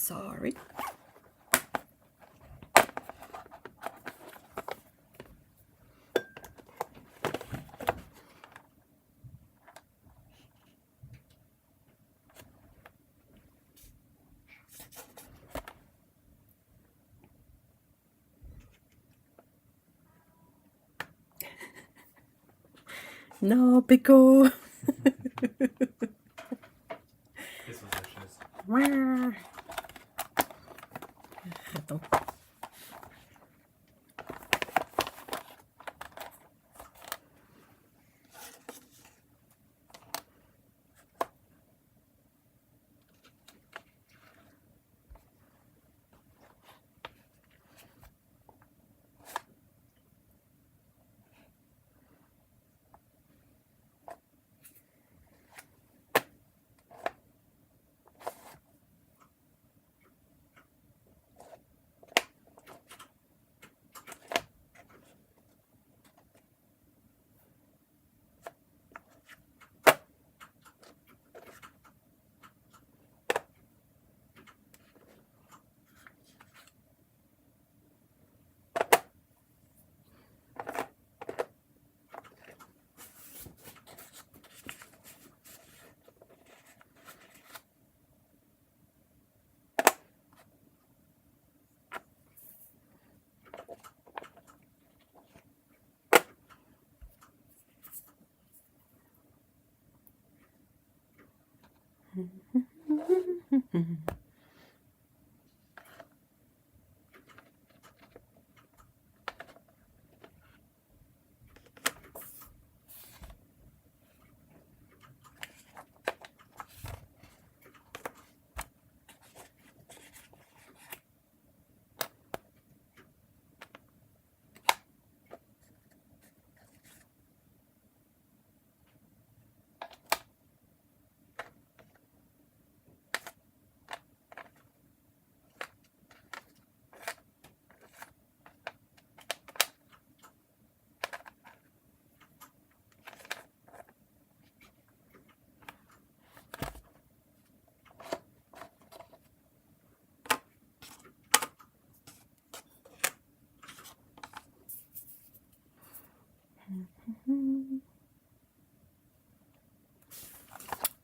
Sorry. No, Pico. Qu'est-ce que ça chasse? Attends.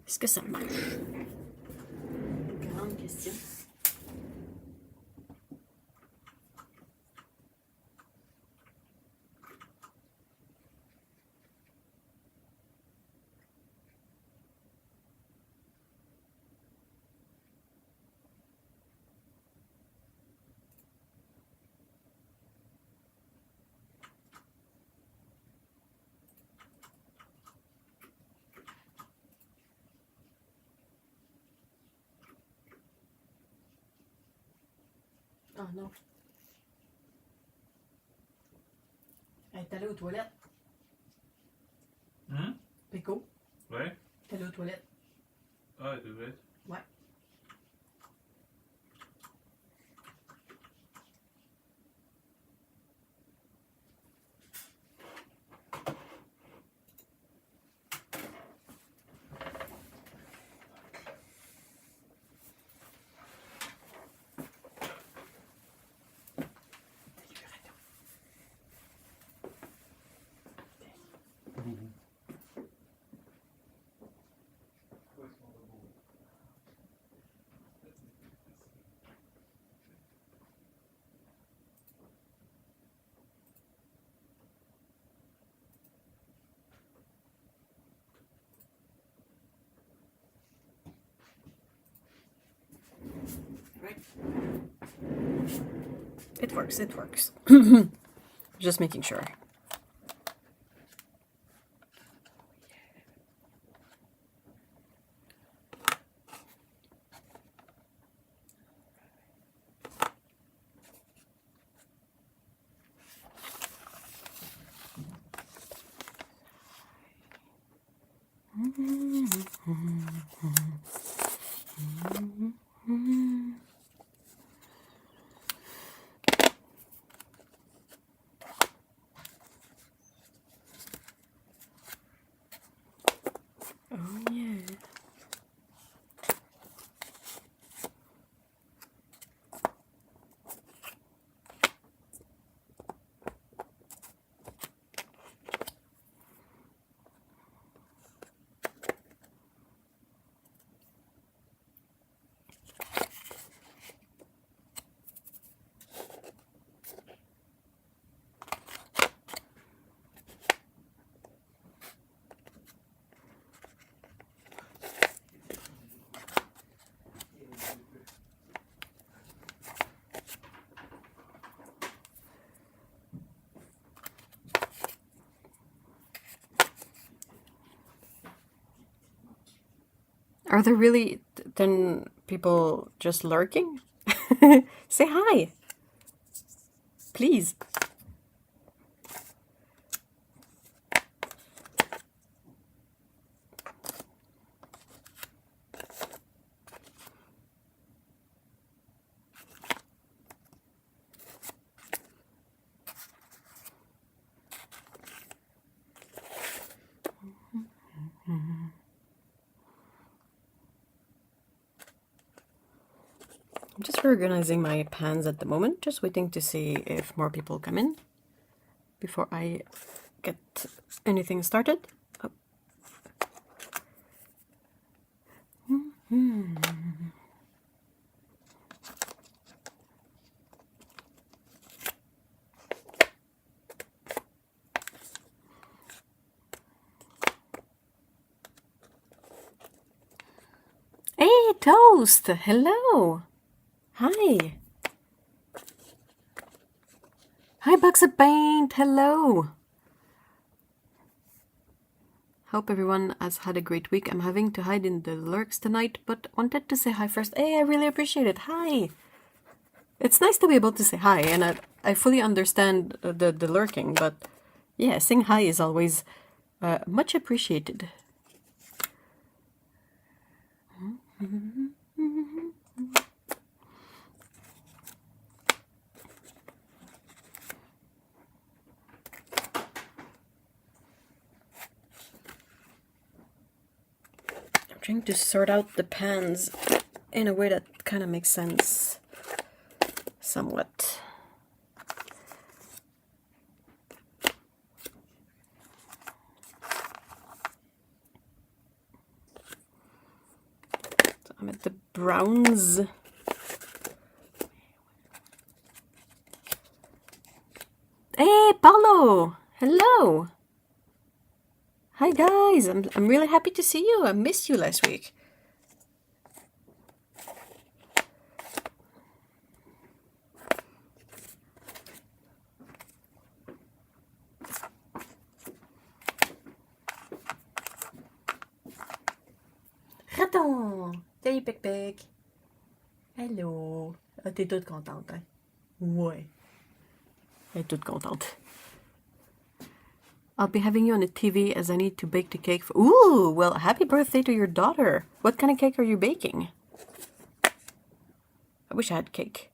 Est-ce que ça marche? Grande question. Oh non. Elle est allée aux toilettes. Pico. Ouais. Elle est allée aux toilettes. Ah, elle devait être. Ouais. Right. It works, it works. Just making sure. Oh yeah. Are there really then people just lurking? Say hi, please. I'm just reorganizing my pans at the moment, just waiting to see if more people come in before I get anything started. Oh. Hey, Toast! Hello! Hi! Hi, Bucks of Paint! Hello! Hope everyone has had a great week. I'm having to hide in the lurks tonight, but wanted to say hi first. Hey, I really appreciate it. Hi! It's nice to be able to say hi, and I fully understand the lurking, but yeah, saying hi is always much appreciated. I'm trying to sort out the pans in a way that kind of makes sense, somewhat. So I'm at the browns. Hey, Paulo! Hello! Hi guys, I'm really happy to see you. I missed you last week. Raton! Salut Pec Pec! Hello! Ah, t'es toute contente, hein? Ouais. Elle est toute contente. I'll be having you on the TV as I need to bake the cake for... Ooh! Well, happy birthday to your daughter! What kind of cake are you baking? I wish I had cake.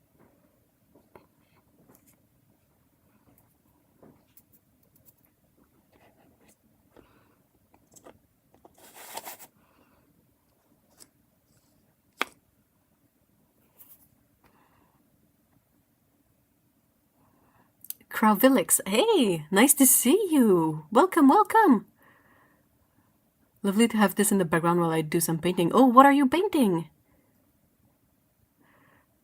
Crowvilix, hey! Nice to see you! Welcome, welcome! Lovely to have this in the background while I do some painting. Oh, what are you painting?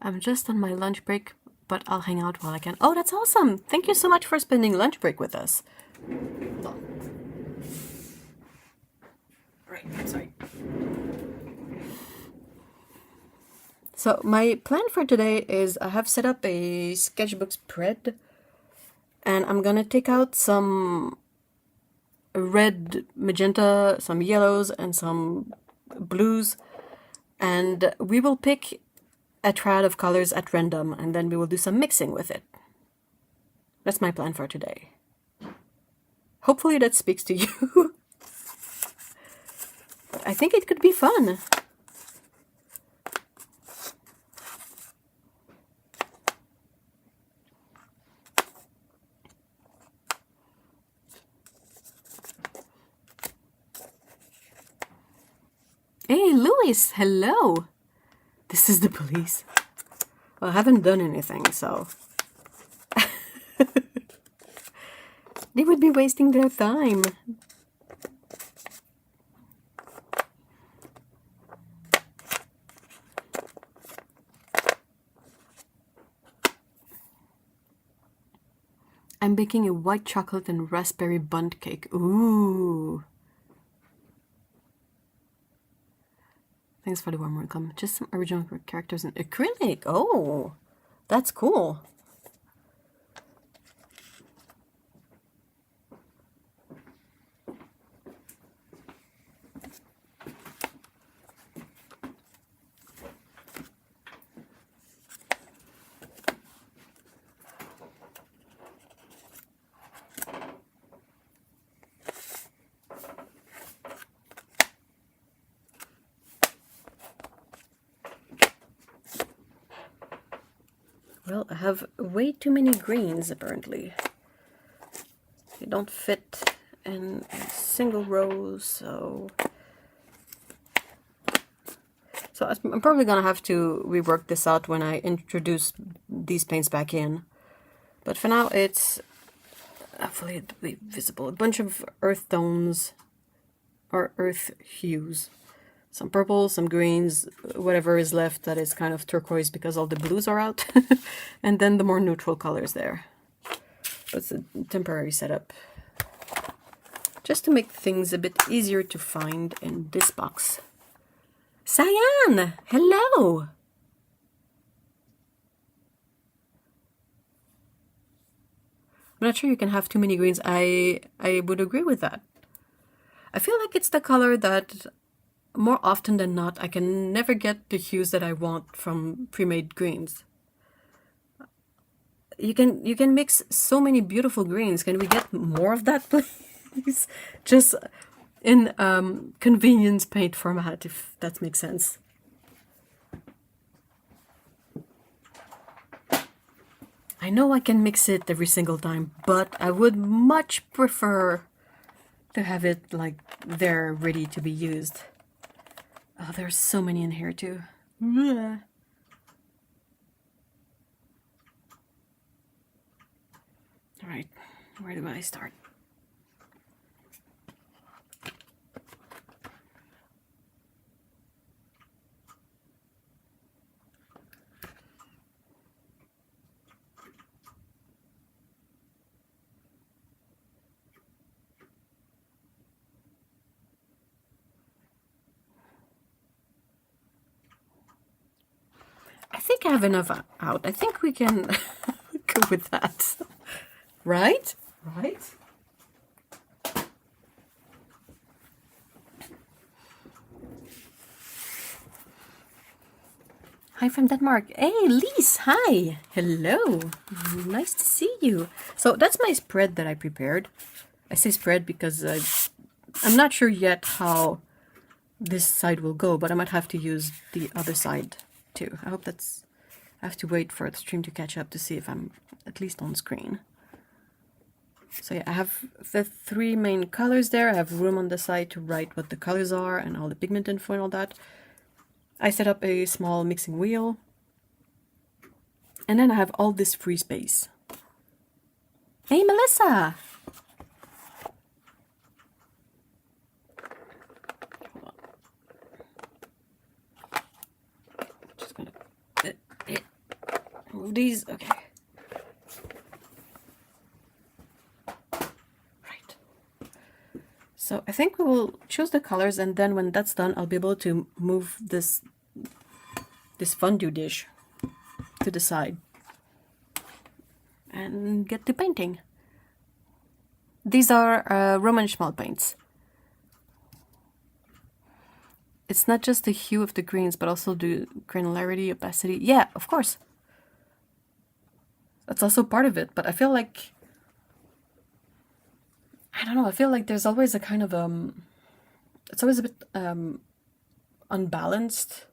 I'm just on my lunch break, but I'll hang out while I can. Oh, that's awesome! Thank you so much for spending lunch break with us. Right, I'm sorry. So my plan for today is I have set up a sketchbook spread, and I'm gonna take out some red, magenta, some yellows, and some blues, and we will pick a triad of colors at random, and then we will do some mixing with it. That's my plan for today. Hopefully that speaks to you. But I think it could be fun. Hey, Louis, hello. This is the police. Well, I haven't done anything, so... They would be wasting their time. I'm baking a white chocolate and raspberry bundt cake. Ooh. Thanks for the warm welcome. Just some original characters in acrylic. Oh, that's cool. Well, I have way too many greens apparently. They don't fit in a single row, so I'm probably gonna have to rework this out when I introduce these paints back in. But for now, it's hopefully it'll be visible. A bunch of earth tones or earth hues. Some purples, some greens, whatever is left that is kind of turquoise because all the blues are out. And then the more neutral colors there. It's a temporary setup. Just to make things a bit easier to find in this box. Cyan! Hello! I'm not sure you can have too many greens. I would agree with that. I feel like it's the color that more often than not I can never get the hues that I want from pre-made greens. You can mix so many beautiful greens. Can we get more of that, please? Just in convenience paint format, if that makes sense. I know I can mix it every single time, but I would much prefer to have it like there ready to be used. Oh, there's so many in here too. All right, where do I start? I think I have enough out. I think we can go with that. Right? Right? Hi from Denmark. Hey, Lise, hi. Hello. Nice to see you. So that's my spread that I prepared. I say spread because I'm not sure yet how this side will go, but I might have to use the other side too. I hope that's... I have to wait for the stream to catch up to see if I'm at least on screen. So yeah, I have the three main colors there. I have room on the side to write what the colors are and all the pigment info and all that. I set up a small mixing wheel. And then I have all this free space. Hey, Melissa! Hold on. Just gonna move these. Okay. Right. So I think we will choose the colors, and then when that's done, I'll be able to move this fondue dish to the side and get to painting. These are Roman schmal paints. It's not just the hue of the greens, but also the granularity, opacity. Yeah, of course. That's also part of it, but I feel like... I don't know, I feel like there's always a kind of... it's always a bit unbalanced.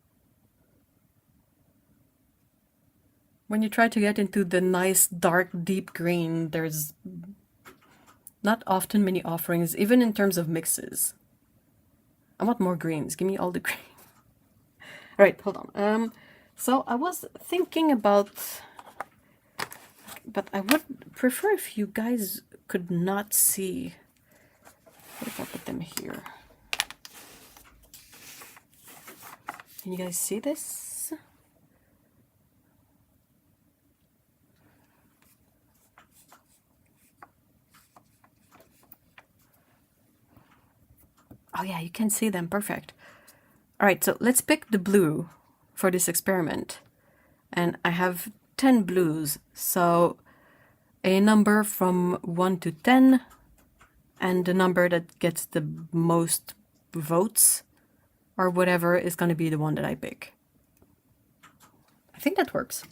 When you try to get into the nice, dark, deep green, there's not often many offerings, even in terms of mixes. I want more greens. Give me all the green. All right, hold on. So I was thinking about... But I would prefer if you guys could not see. What if I put them here? Can you guys see this? Oh yeah, you can see them. Perfect. All right, so let's pick the blue for this experiment. And I have 10 blues, so a number from 1 to 10, and the number that gets the most votes, or whatever, is going to be the one that I pick. I think that works.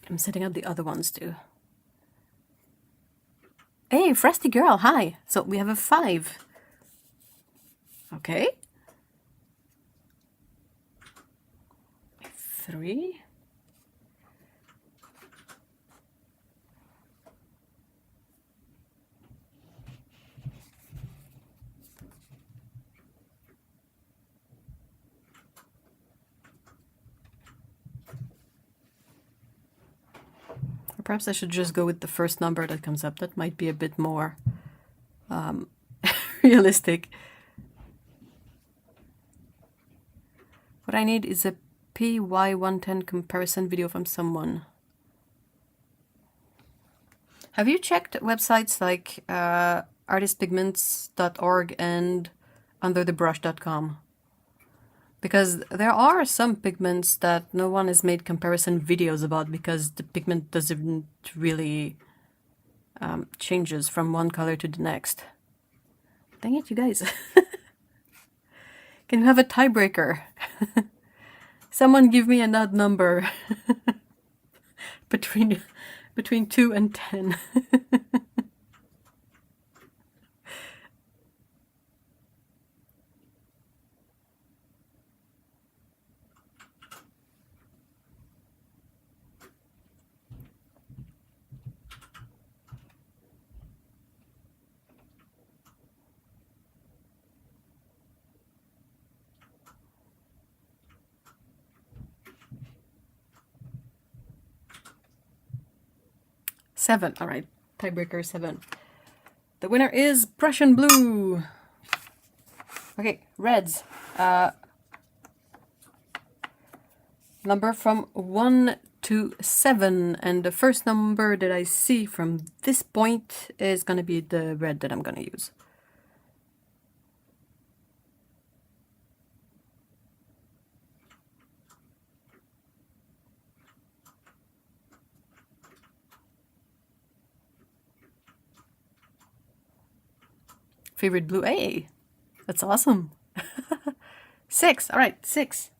I'm setting up the other ones too. Hey, Frosty Girl, hi! So we have a 5. Okay. 3. Or perhaps I should just go with the first number that comes up. That might be a bit more realistic. What I need is a PY110 comparison video from someone. Have you checked websites like artistpigments.org and underthebrush.com? Because there are some pigments that no one has made comparison videos about because the pigment doesn't really changes from one color to the next. Dang it, you guys. Can you have a tiebreaker? Someone give me an odd number between 2 and 10. Seven. All right. Tiebreaker 7. The winner is Prussian blue. Okay, reds. Number from 1 to 7. And the first number that I see from this point is going to be the red that I'm going to use. Favorite blue. Hey, that's awesome. 6. All right, 6.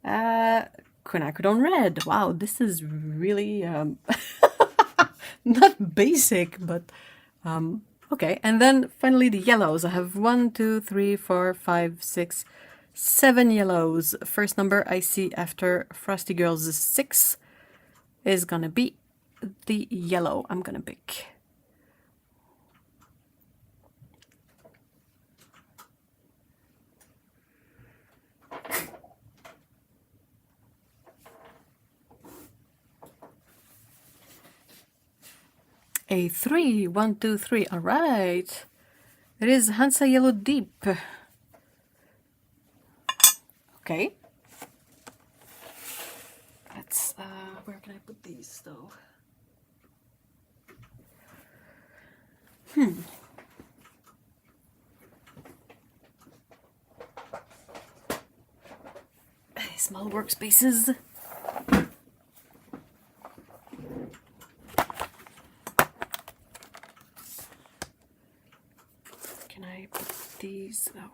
Quinacridone red. Wow, this is really not basic, but okay. And then finally the yellows. I have 1, 2, 3, 4, 5, 6, 7 yellows. First number I see after Frosty Girls' 6 is gonna be the yellow I'm gonna pick. A 3, 1, 2, 3. All right. It is Hansa Yellow Deep. Okay. Let's, where can I put these though? Small workspaces. Can I put these? Oh.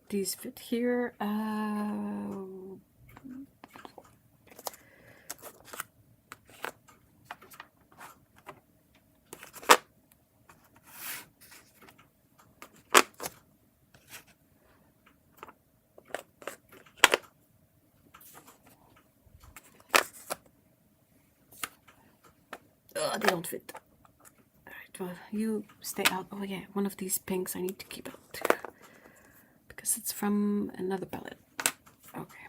These fit here. They don't fit. Alright, well, you stay out. Oh yeah, one of these pinks I need to keep out too. Because it's from another palette. Okay.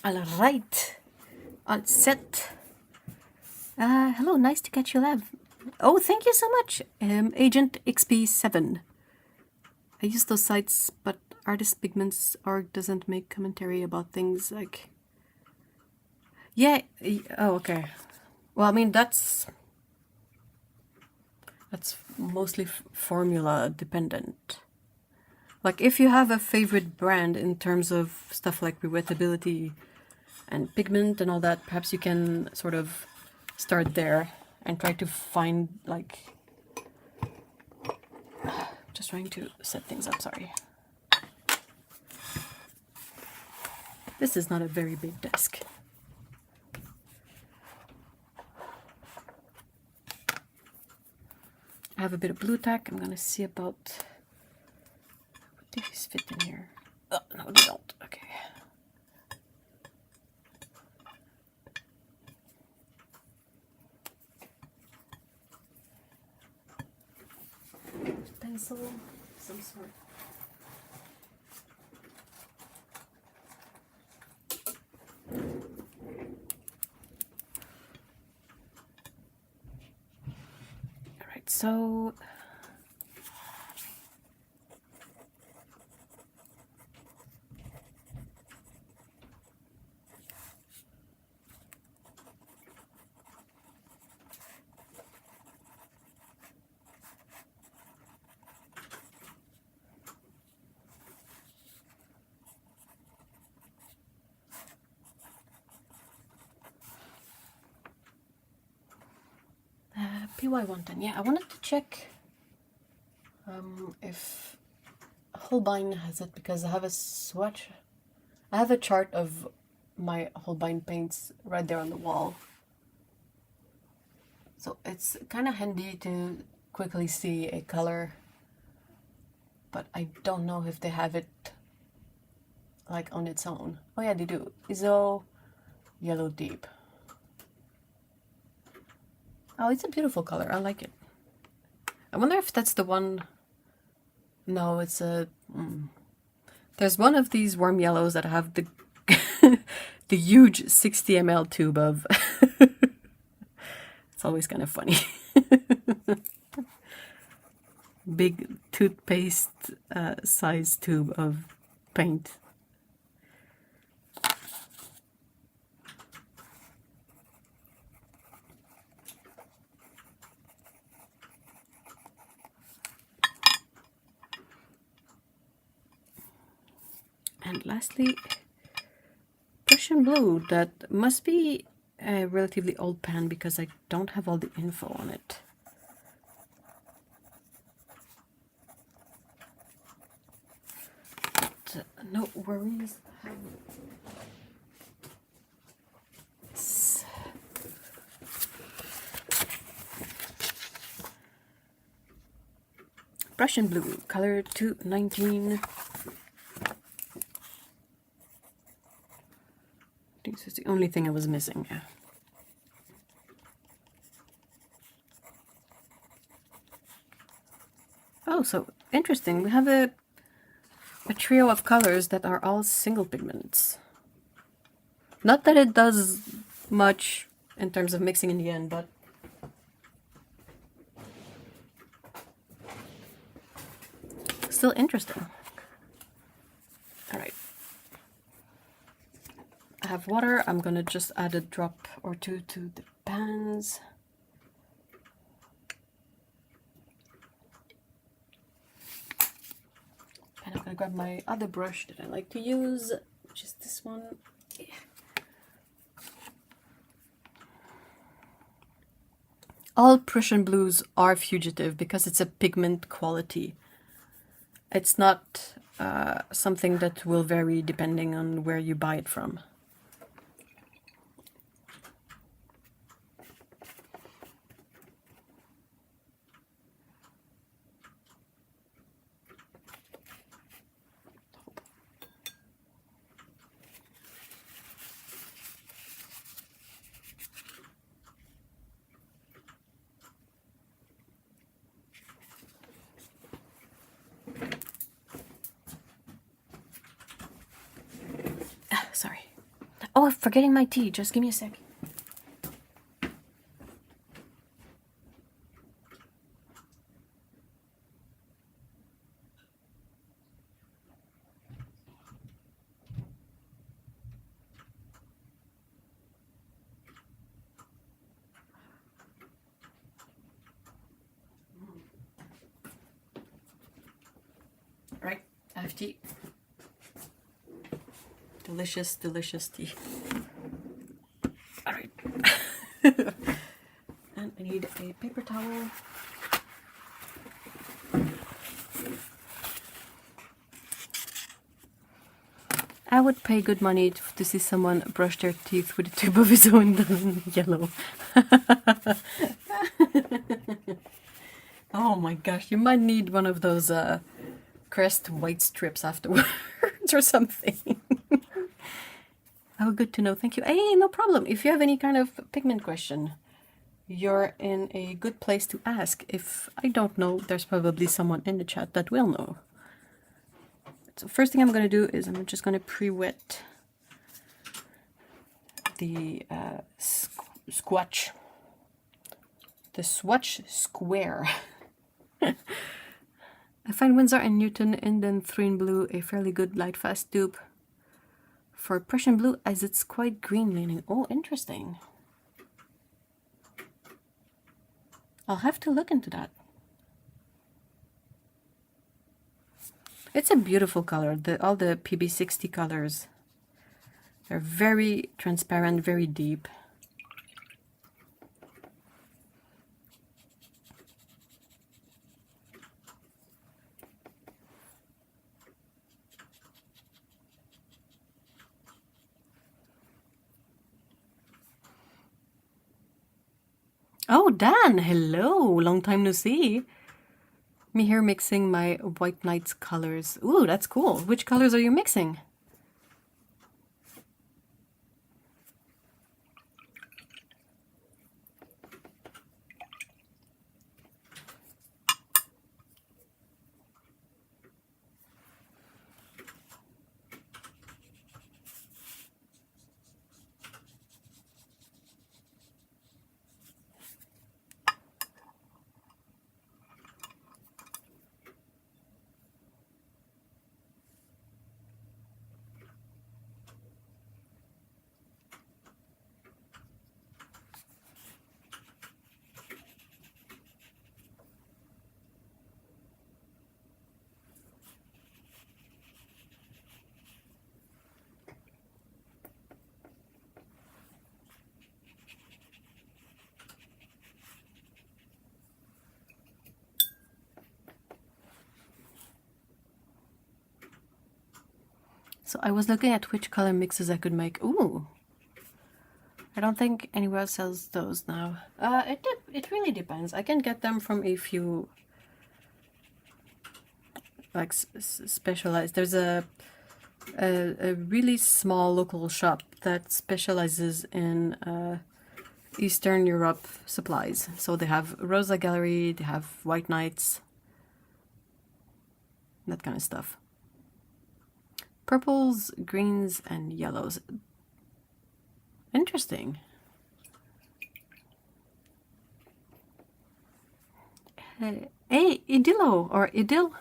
Alright. All set. Hello, nice to catch you live. Oh, thank you so much. Agent XP7. I use those sites, but Artist Pigments org doesn't make commentary about things like... Yeah, oh, okay. Well, I mean, that's That's mostly formula dependent. Like if you have a favorite brand in terms of stuff like rewettability and pigment and all that, perhaps you can sort of start there and try to find like... Just trying to set things up, sorry. This is not a very big desk. I have a bit of blue tack. I'm gonna see about... What do these fit in here? Oh, no, they don't. Okay. Pencil, some sort. All right, so PY19. Yeah, I wanted to check if Holbein has it, because I have a swatch. I have a chart of my Holbein paints right there on the wall. So it's kind of handy to quickly see a color, but I don't know if they have it like on its own. Oh yeah, they do. ISO Yellow Deep. Oh, it's a beautiful color. I like it. I wonder if that's the one... No, it's a... There's one of these warm yellows that have the the huge 60 ml tube of... It's always kind of funny. Big toothpaste size tube of paint. And lastly, Prussian blue. That must be a relatively old pan because I don't have all the info on it. But no worries. Prussian blue, color 219. This is the only thing I was missing. Yeah. Oh, so interesting. We have a trio of colors that are all single pigments. Not that it does much in terms of mixing in the end, but still interesting. All right. I have water. I'm gonna just add a drop or two to the pans. And I'm gonna grab my other brush that I like to use, which is this one. Yeah. All Prussian blues are fugitive because it's a pigment quality. It's not something that will vary depending on where you buy it from. Sorry. Oh, I'm forgetting my tea. Just give me a sec. of tea. Delicious, delicious tea. Alright. And I need a paper towel. I would pay good money to see someone brush their teeth with a tube of his own done in yellow. Oh my gosh, you might need one of those Crest white strips afterwards or something. Oh, good to know. Thank you. Hey, no problem. If you have any kind of pigment question, you're in a good place to ask. If I don't know, there's probably someone in the chat that will know. So first thing I'm going to do is I'm just going to pre-wet the swatch. The swatch square. I find Winsor and Newton Inden 3 in blue a fairly good light fast dupe for Prussian blue as it's quite green leaning. Oh, interesting. I'll have to look into that. It's a beautiful color. All the PB60 colors. They're very transparent, very deep. Oh, Dan, hello, long time no see. Me here mixing my White Nights colors. Ooh, that's cool. Which colors are you mixing? So I was looking at which color mixes I could make. Ooh, I don't think anywhere else sells those now. It really depends. I can get them from a few like specialized. There's a really small local shop that specializes in Eastern Europe supplies. So they have Rosa Gallery, they have White Nights, that kind of stuff. Purples, greens, and yellows. Interesting. Hey, Idilo, or Idil?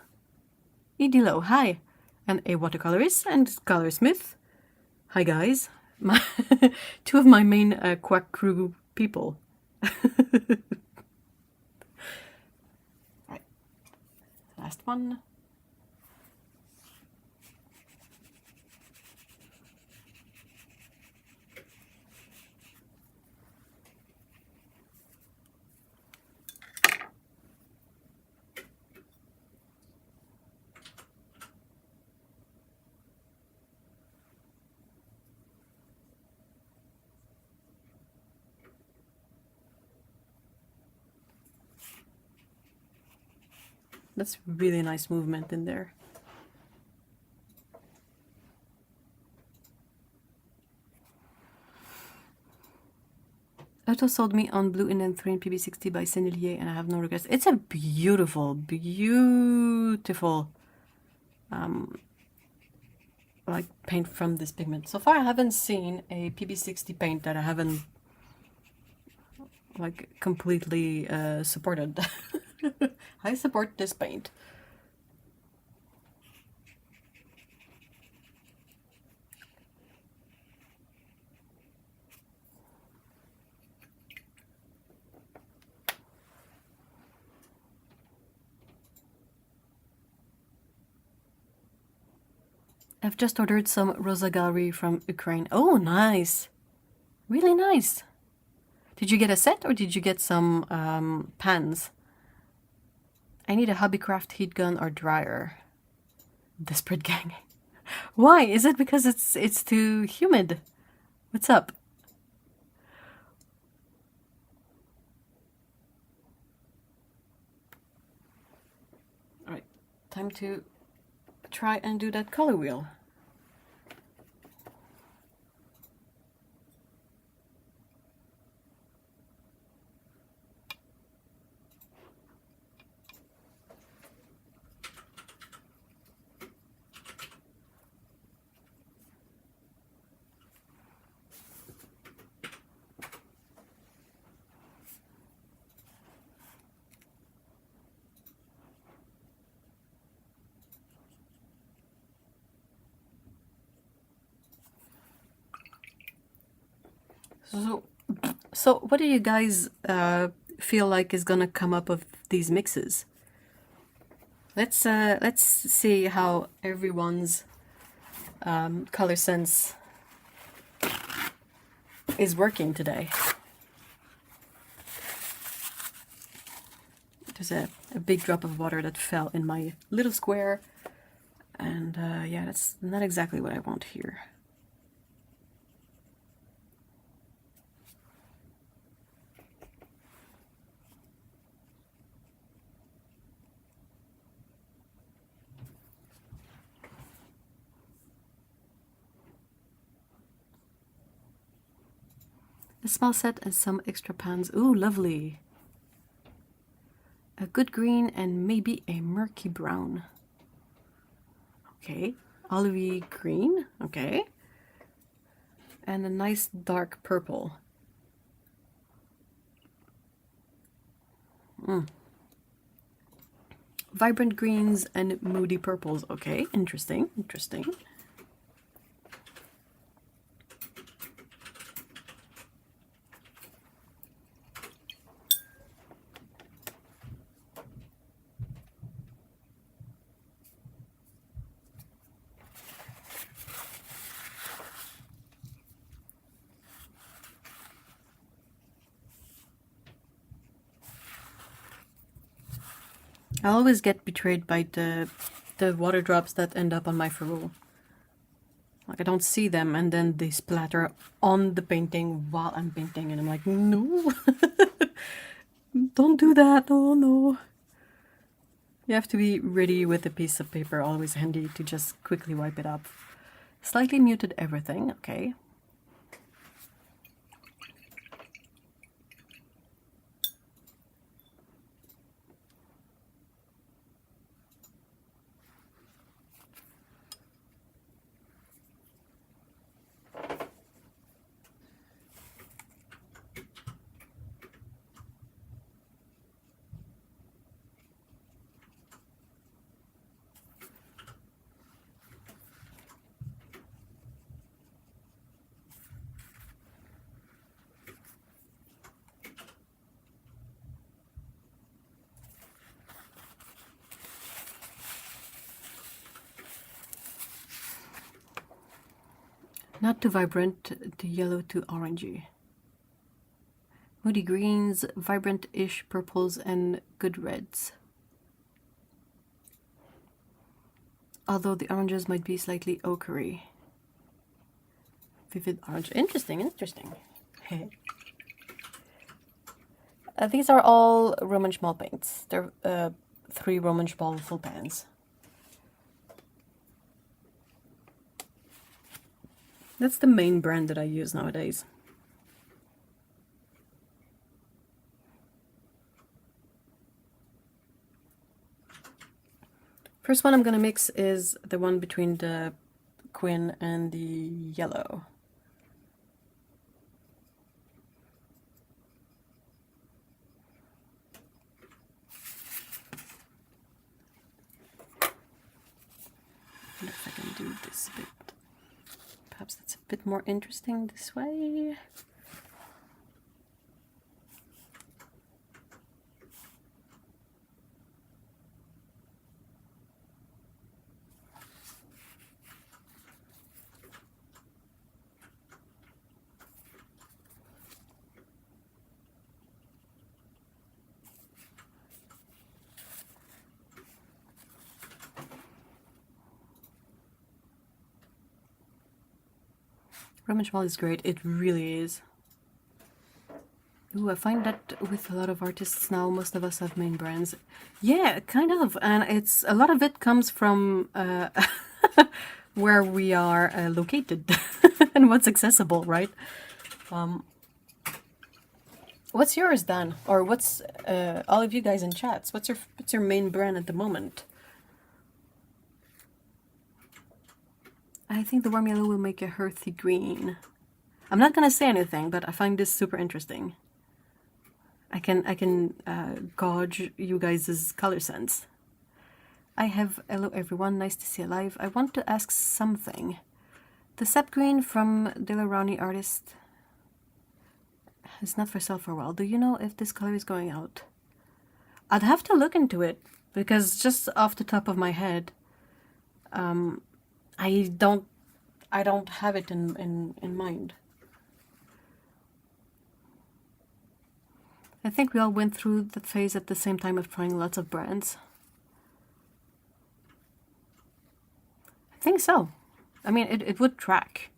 Idilo, hi. And a watercolorist and colorsmith. Hi guys. Two of my main quack crew people. Right. Last one. That's really nice movement in there. Otto sold me on Blue Inden 3 in PB60 by Sennelier, and I have no regrets. It's a beautiful, beautiful like paint from this pigment. So far I haven't seen a PB60 paint that I haven't like completely supported. I support this paint. I've just ordered some Rosa Gallery from Ukraine. Oh, nice. Really nice. Did you get a set or did you get some pans? I need a hobbycraft heat gun or dryer. Desperate gang. Why? Is it because it's too humid? What's up? Alright, time to try and do that color wheel. So what do you guys feel like is gonna come up of these mixes? Let's see how everyone's color sense is working today. There's a big drop of water that fell in my little square, and yeah, that's not exactly what I want here. A small set and some extra pans. Ooh, lovely. A good green and maybe a murky brown. Okay, olivey green. Okay. And a nice dark purple. Vibrant greens and moody purples. Okay, interesting, interesting. I always get betrayed by the water drops that end up on my ferrule. Like I don't see them and then they splatter on the painting while I'm painting and I'm like, no, don't do that, oh no. You have to be ready with a piece of paper, always handy to just quickly wipe it up. Slightly muted everything, okay. Not too vibrant, the yellow too orangey. Moody greens, vibrant-ish purples, and good reds. Although the oranges might be slightly ochery. Vivid orange. Interesting, interesting. These are all Roman Schmal paints. They're 3 Roman Schmal full pans. That's the main brand that I use nowadays. First one I'm gonna mix is the one between the Quin and the yellow. I wonder if I can do this a bit. Perhaps that's a bit more interesting this way. Roman is great. It really is. Ooh, I find that with a lot of artists now, most of us have main brands. Yeah, kind of. And it's a lot of it comes from where we are located and what's accessible, right? What's yours, Dan? Or what's all of you guys in chats? What's your main brand at the moment? I think the warm yellow will make a earthy green. I'm not gonna say anything, but I find this super interesting. I can gauge you guys' color sense. I have hello everyone, nice to see you live. I want to ask something. The sap green from Delaroni artist is not for sale for a while. Do you know if this color is going out? I'd have to look into it because just off the top of my head, I don't have it in mind. I think we all went through that phase at the same time of trying lots of brands. I think so. I mean, it would track.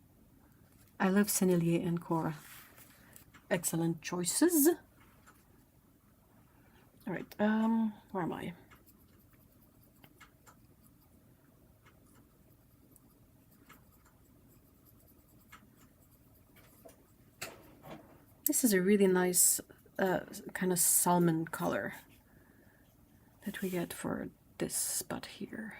I love Sennelier and Cora. Excellent choices. All right, where am I? This is a really nice kind of salmon color that we get for this spot here.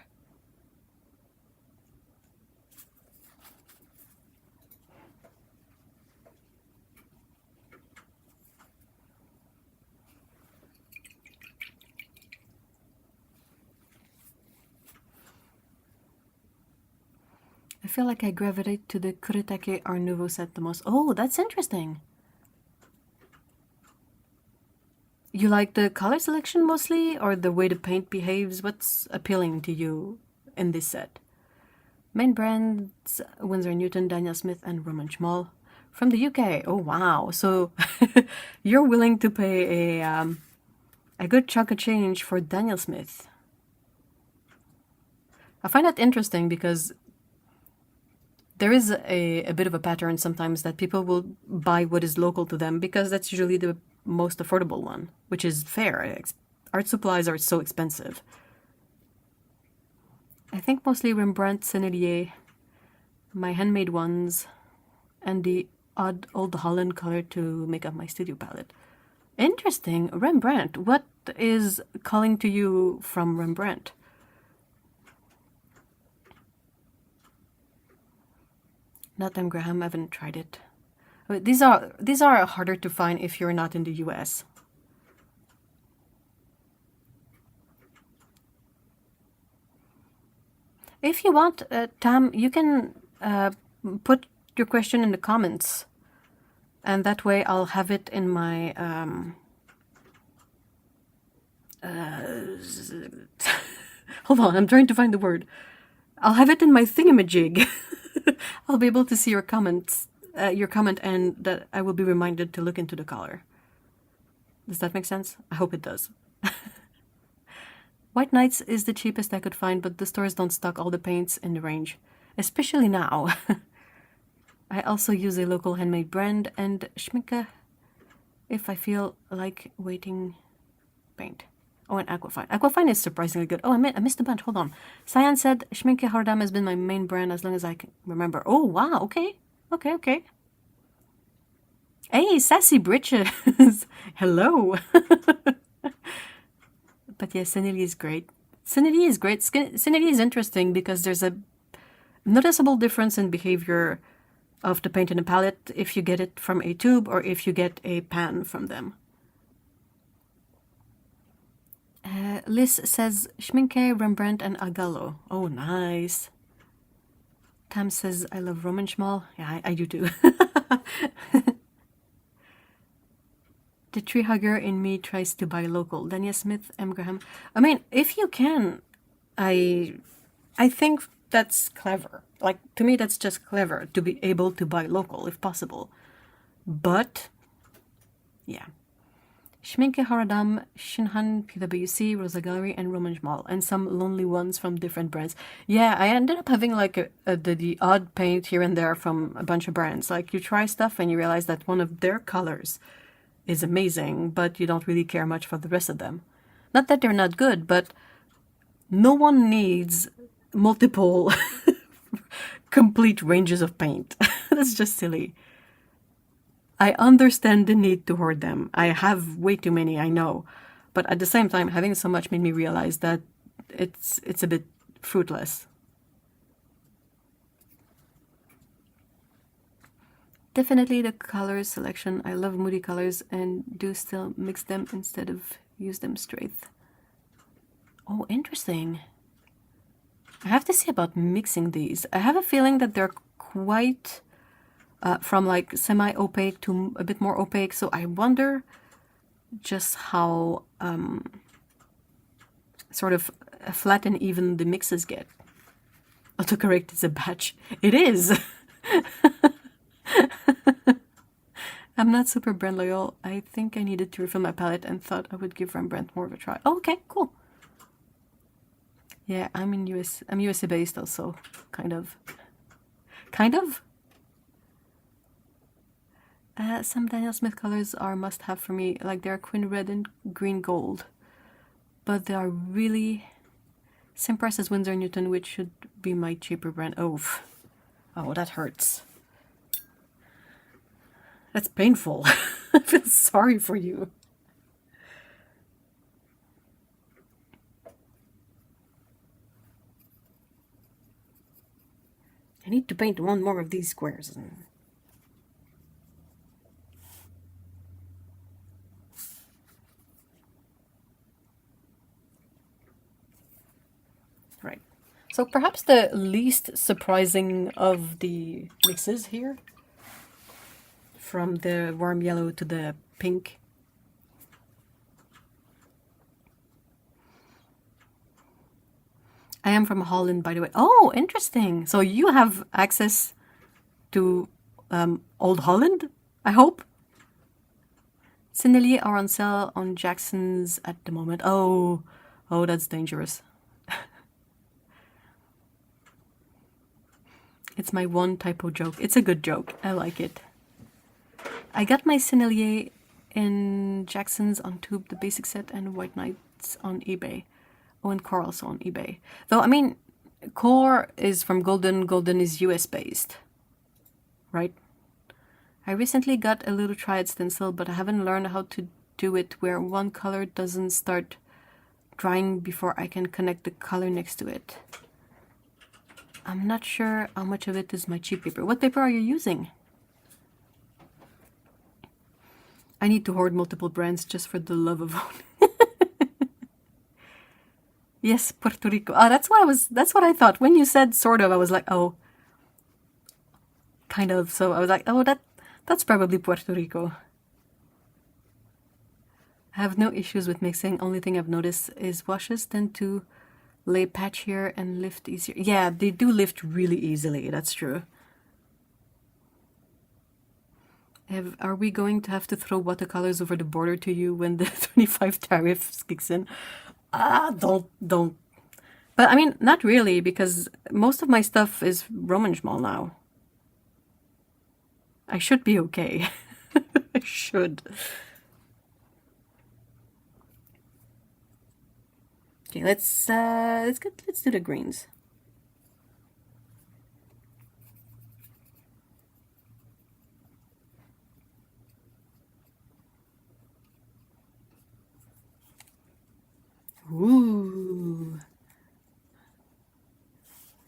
I feel like I gravitate to the Kuretake Art Nouveau set the most. Oh, that's interesting. You like the color selection mostly, or the way the paint behaves? What's appealing to you in this set? Main brands, Winsor & Newton, Daniel Smith, and Roman Schmal. From the UK. Oh, wow. So you're willing to pay a good chunk of change for Daniel Smith. I find that interesting because there is a bit of a pattern sometimes that people will buy what is local to them because that's usually the most affordable one, which is fair. Art supplies are so expensive. I think mostly Rembrandt, Sennelier, my handmade ones, and the odd Old Holland color to make up my studio palette. Interesting. Rembrandt. What is calling to you from Rembrandt? Not them, Graham. I haven't tried it. These are harder to find if you're not in the US. If you want, Tam, you can put your question in the comments, and that way I'll have it in my hold on, I'm trying to find the word. I'll have it in my thingamajig. I'll be able to see your comments, your comment, and that I will be reminded to look into the color. Does that make sense? I hope it does. White Knights is the cheapest I could find, but the stores don't stock all the paints in the range, especially now. I also use a local handmade brand and Schminke if I feel like waiting paint. Oh, and Aquafine. Aquafine is surprisingly good. Oh, I missed a bunch. Hold on. Cyan said Schminke Hardam has been my main brand as long as I can remember. Oh, wow. Okay. Okay. Hey, Sassy Britches. Hello. But yeah, Sennelier is great. Sennelier is great. Sennelier is interesting because there's a noticeable difference in behavior of the paint in a palette if you get it from a tube or if you get a pan from them. Liz says Schminke, Rembrandt, and Agallo. Oh, nice. Tam says I love Roman Schmal. Yeah, I do too. The tree hugger in me tries to buy local. Dania Smith, M. Graham. I mean, if you can, I think that's clever. Like, to me, that's just clever to be able to buy local if possible. But, yeah. Schminke Haradam, Shinhan, PWC, Rosa Gallery, and Roman Jmal, and some lonely ones from different brands. Yeah, I ended up having like the odd paint here and there from a bunch of brands. Like you try stuff and you realize that one of their colors is amazing, but you don't really care much for the rest of them. Not that they're not good, but no one needs multiple complete ranges of paint. That's just silly. I understand the need to hoard them. I have way too many, I know. But at the same time, having so much made me realize that it's a bit fruitless. Definitely the color selection. I love moody colors and do still mix them instead of use them straight. Oh, interesting. I have to see about mixing these. I have a feeling that they're quite from like semi-opaque to a bit more opaque, so I wonder just how sort of flat and even the mixes get. Autocorrect is a batch. It is! I'm not super brand loyal. I think I needed to refill my palette and thought I would give Rembrandt more of a try. Oh, okay, cool. Yeah, I'm USA based also, kind of. Kind of? Some Daniel Smith colors are must-have for me, like they're Quin Red and Green Gold. But they are really same price as Winsor & Newton, which should be my cheaper brand. Oh, that hurts. That's painful. I feel sorry for you. I need to paint one more of these squares. Right. So perhaps the least surprising of the mixes here, from the warm yellow to the pink. I am from Holland, by the way. Oh, interesting. So you have access to Old Holland, I hope? Sennelier are on sale on Jackson's at the moment. Oh, that's dangerous. It's my one typo joke. It's a good joke. I like it. I got my Sennelier in Jackson's on Tube, the basic set, and White Knights on eBay. Oh, and Core also on eBay. Though, I mean, Core is from Golden. Golden is US based. Right? I recently got a little Triad stencil, but I haven't learned how to do it where one color doesn't start drying before I can connect the color next to it. I'm not sure how much of it is my cheap paper. What paper are you using? I need to hoard multiple brands just for the love of owning. Yes, Puerto Rico. Oh, that's what I thought. When you said sort of, I was like, oh, kind of. So I was like, oh, that's probably Puerto Rico. I have no issues with mixing. Only thing I've noticed is washes tend to lay patchier and lift easier. Yeah, they do lift really easily. That's true. Are we going to have to throw watercolors over the border to you when the 25 tariff kicks in? Don't. But I mean, not really, because most of my stuff is Roman Jmal now. I should be okay. I should. Okay, let's do the greens. Ooh,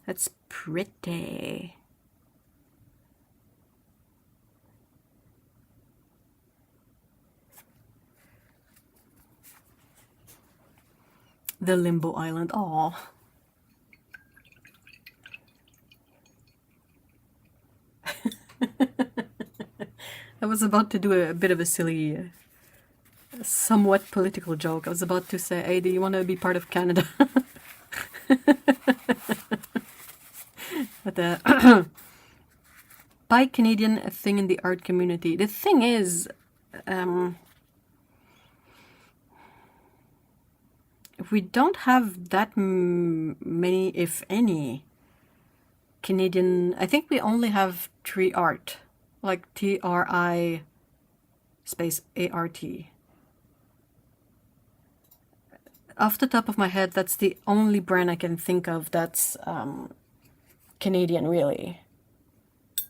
that's pretty. The Limbo Island. Aww. I was about to do a bit of a silly, somewhat political joke. I was about to say, hey, do you want to be part of Canada? But buy Canadian, a thing in the art community. The thing is, we don't have that many, if any, Canadian. I think we only have Triad, like TRI space ART. Off the top of my head, that's the only brand I can think of that's Canadian, really.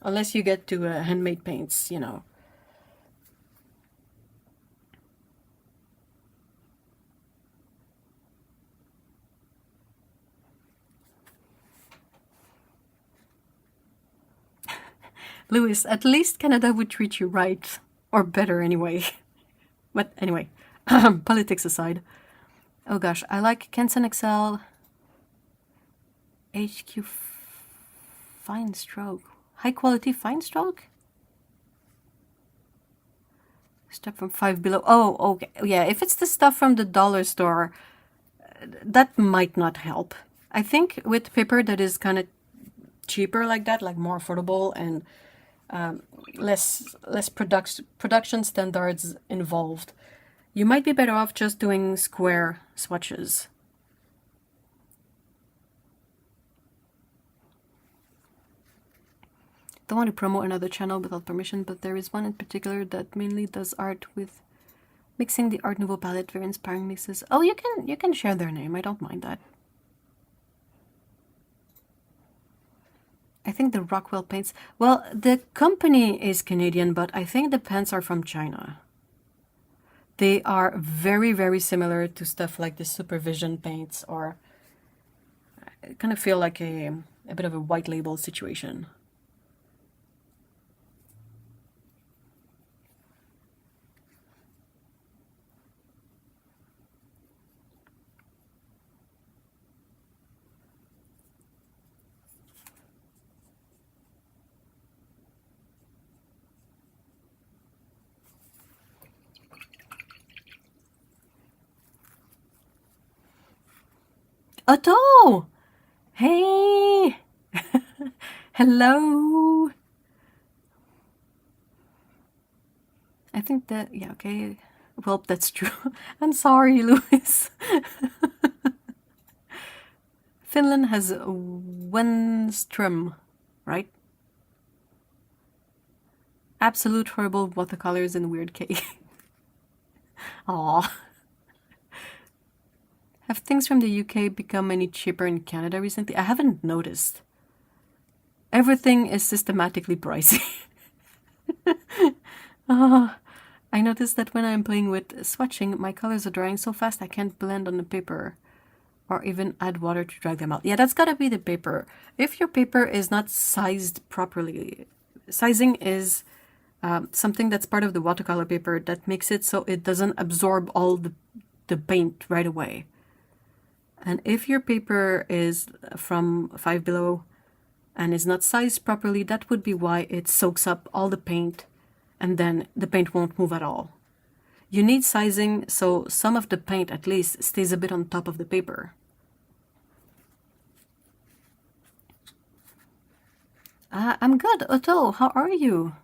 Unless you get to handmade paints, you know. Louis, at least Canada would treat you right. Or better, anyway. But anyway, politics aside. Oh gosh, I like Hansa XL HQ fine stroke. High quality fine stroke? Stuff from Five Below. Oh, okay. Yeah, if it's the stuff from the dollar store, that might not help. I think with paper that is kind of cheaper like that, like more affordable and less production standards involved, you might be better off just doing square swatches. Don't want to promote another channel without permission, but there is one in particular that mainly does art with mixing the Art Nouveau palette, very inspiring mixes. Oh, you can share their name. I don't mind that. I think the Rockwell paints. Well, the company is Canadian, but I think the paints are from China. They are very, very similar to stuff like the Supervision paints, or I kind of feel like a bit of a white label situation. Otto! Hey! Hello! I think that, yeah, okay. Well, that's true. I'm sorry, Louis. Finland has Wenström, right? Absolute horrible watercolors and weird cake. Aww. Have things from the UK become any cheaper in Canada recently? I haven't noticed. Everything is systematically pricey. I noticed that when I'm playing with swatching, my colors are drying so fast I can't blend on the paper or even add water to dry them out. Yeah, that's gotta be the paper. If your paper is not sized properly, sizing is something that's part of the watercolor paper that makes it so it doesn't absorb all the paint right away. And if your paper is from Five Below and is not sized properly, that would be why it soaks up all the paint and then the paint won't move at all. You need sizing so some of the paint at least stays a bit on top of the paper. I'm good. Otto, how are you?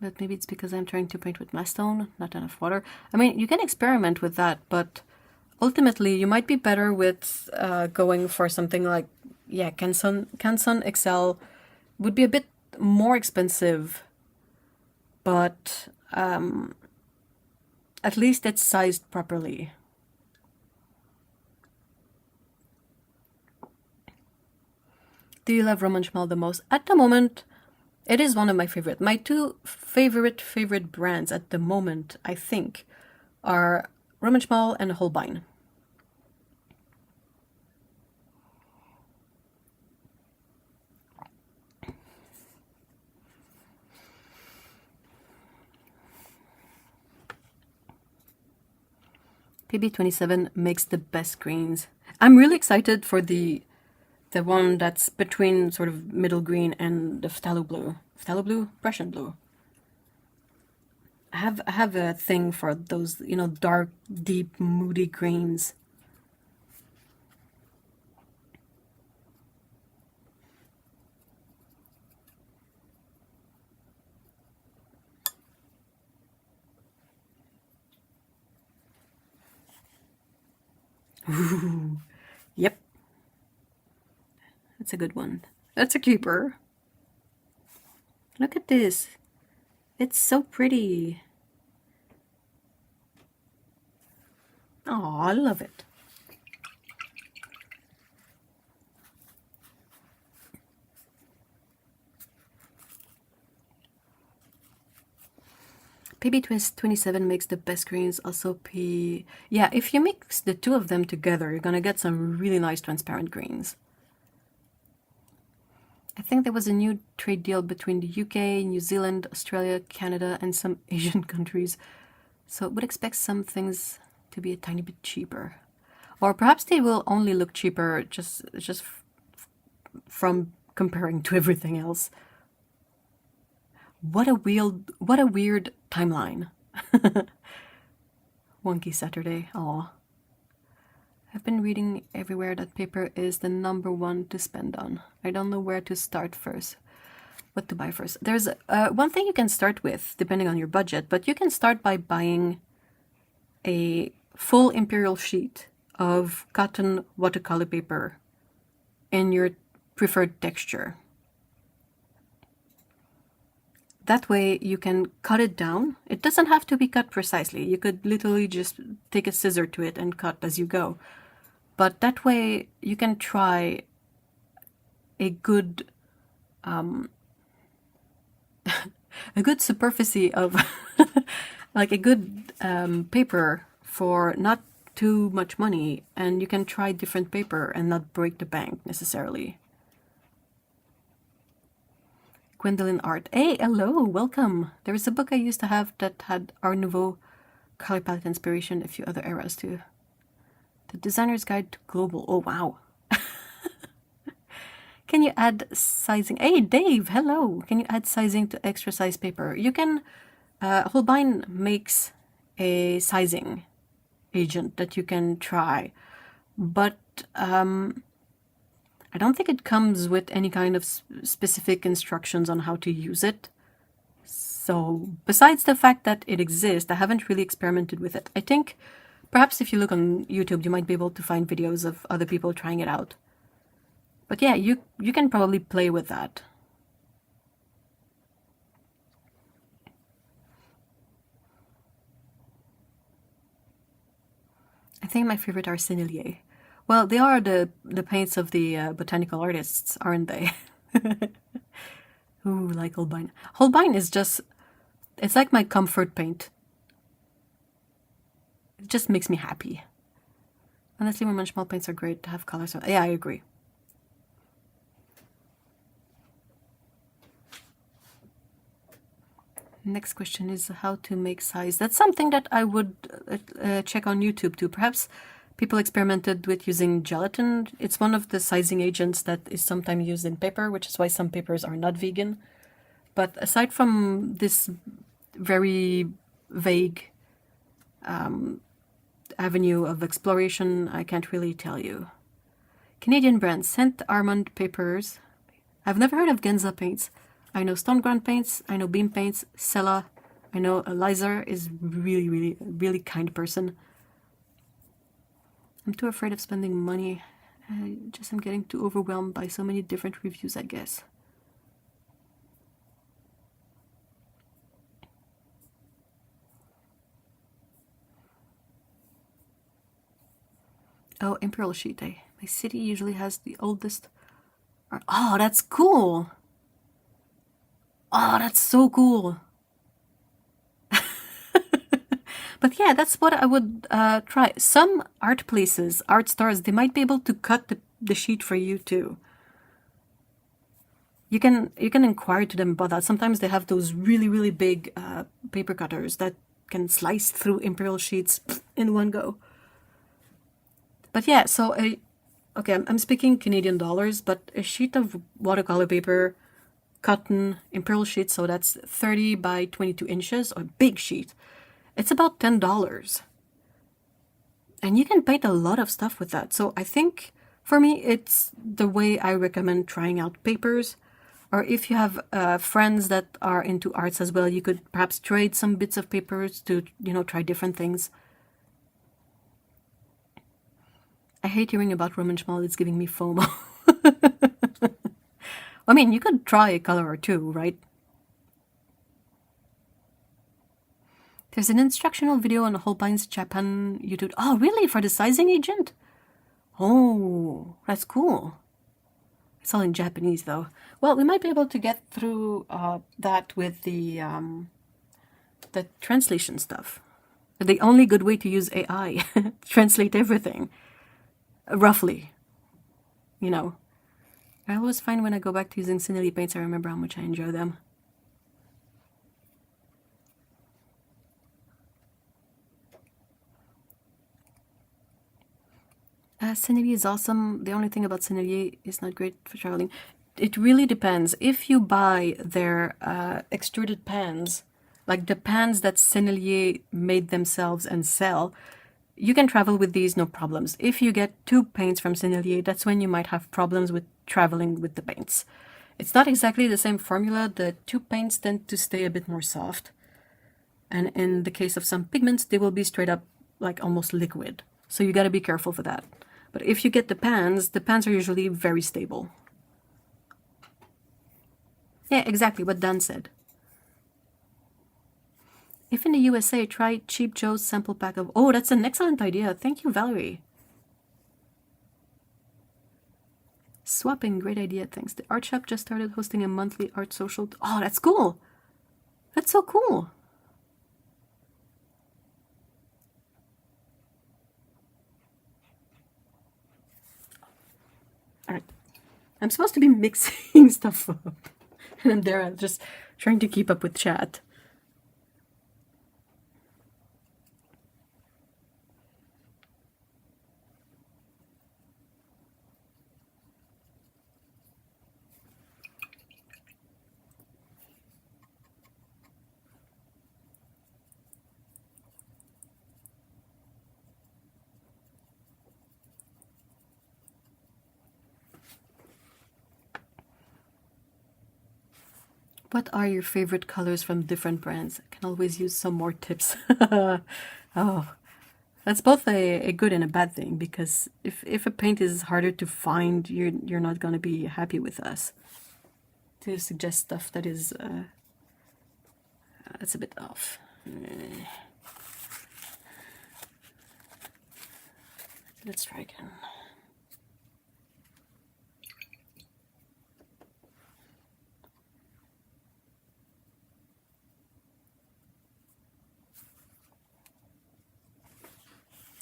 But maybe it's because I'm trying to paint with mastone, not enough water. I mean, you can experiment with that, but ultimately you might be better with going for something like, yeah, Canson XL would be a bit more expensive, but at least it's sized properly. Do you love Roman Schmal the most? At the moment, it is one of my favorite. My two favorite brands at the moment, I think, are Roman Schmal and Holbein. PB27 makes the best greens. I'm really excited for the one that's between sort of middle green and the phthalo blue, Prussian blue. I have a thing for those, you know, dark, deep, moody greens. Ooh, yep, that's a good one. That's a keeper. Look at this. It's so pretty. Oh, I love it. PB27 makes the best greens. Also Yeah, if you mix the two of them together, you're gonna get some really nice transparent greens. I think there was a new trade deal between the UK, New Zealand, Australia, Canada, and some Asian countries. So I would expect some things to be a tiny bit cheaper. Or perhaps they will only look cheaper just from comparing to everything else. What a weird timeline. Wonky Saturday. Aw. I've been reading everywhere that paper is the #1 to spend on. I don't know where to start first. What to buy first. There's one thing you can start with, depending on your budget, but you can start by buying a full imperial sheet of cotton watercolor paper in your preferred texture. That way you can cut it down. It doesn't have to be cut precisely. You could literally just take a scissor to it and cut as you go. But that way you can try a good a good superficie of like a good paper for not too much money, and you can try different paper and not break the bank necessarily. Gwendolyn Art. Hey, hello, welcome. There is a book I used to have that had Art Nouveau color palette inspiration, a few other eras too. The Designer's Guide to Global. Oh, wow. Can you add sizing? Hey, Dave, hello. Can you add sizing to extra size paper? You can. Holbein makes a sizing agent that you can try, but I don't think it comes with any kind of specific instructions on how to use it. So besides the fact that it exists, I haven't really experimented with it. I think perhaps if you look on YouTube, you might be able to find videos of other people trying it out. But yeah, you can probably play with that. I think my favorite are Sennelier. Well, they are the paints of the botanical artists, aren't they? Ooh, like Holbein. Holbein is just, it's like my comfort paint. It just makes me happy. Honestly, when small paints are great to have colors. Yeah, I agree. Next question is how to make size. That's something that I would check on YouTube too. Perhaps people experimented with using gelatin. It's one of the sizing agents that is sometimes used in paper, which is why some papers are not vegan. But aside from this very vague avenue of exploration, I can't really tell you. Canadian brand, Saint Armand Papers. I've never heard of Genza paints. I know Stone Ground paints, I know Beam paints, Sella. I know Eliza is really kind person. I'm too afraid of spending money. I just am getting too overwhelmed by so many different reviews, I guess. Oh, Imperial Sheet, eh? My city usually has the oldest. Oh, that's cool! Oh, that's so cool! But yeah, that's what I would try. Some art places, art stores, they might be able to cut the sheet for you too. You can inquire to them about that. Sometimes they have those really big paper cutters that can slice through Imperial sheets in one go. But yeah, so okay, I'm speaking Canadian dollars, but a sheet of watercolor paper, cotton, Imperial sheet, so that's 30 by 22 inches, or big sheet. It's about $10. And you can paint a lot of stuff with that. So I think, for me, it's the way I recommend trying out papers. Or if you have friends that are into arts as well, you could perhaps trade some bits of papers to, try different things. I hate hearing about Roman schmal. It's giving me FOMO. I mean, you could try a color or two, right? There's an instructional video on Holbein's Japan YouTube. Oh, really? For the sizing agent? Oh, that's cool. It's all in Japanese, though. Well, we might be able to get through that with the translation stuff. The only good way to use AI, translate everything, roughly. You know, I always find when I go back to using Cinelli paints, I remember how much I enjoy them. Cinelli is awesome. The only thing about Cinelli is not great for traveling. It really depends. If you buy their extruded pans, like the pans that Sennelier made themselves and sell, you can travel with these no problems. If you get two paints from Sennelier, that's when you might have problems with traveling with the paints. It's not exactly the same formula. The two paints tend to stay a bit more soft. And in the case of some pigments, they will be straight up like almost liquid. So you gotta be careful for that. But if you get the pans are usually very stable. Yeah, exactly what Dan said. If in the USA, try Cheap Joe's sample pack of... Oh, that's an excellent idea. Thank you, Valerie. Swapping, great idea, thanks. The art shop just started hosting a monthly art social. Oh, that's cool. That's so cool. All right. I'm supposed to be mixing stuff up. And I'm there just trying to keep up with chat. What are your favorite colors from different brands? I can always use some more tips. Oh, that's both a good and a bad thing, because if a paint is harder to find, you're not going to be happy with us. To suggest stuff that is that's a bit off. Let's try again.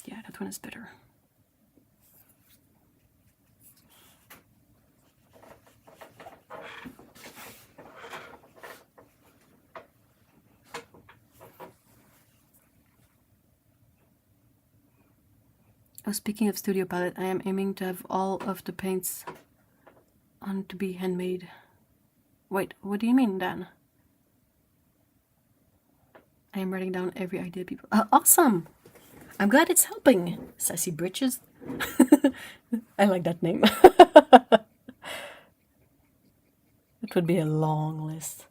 Yeah, that one is better. Oh, speaking of studio palette, I am aiming to have all of the paints on to be handmade. Wait, what do you mean, Dan? I am writing down every idea people... awesome! I'm glad it's helping. Sassy Britches. I like that name. It would be a long list.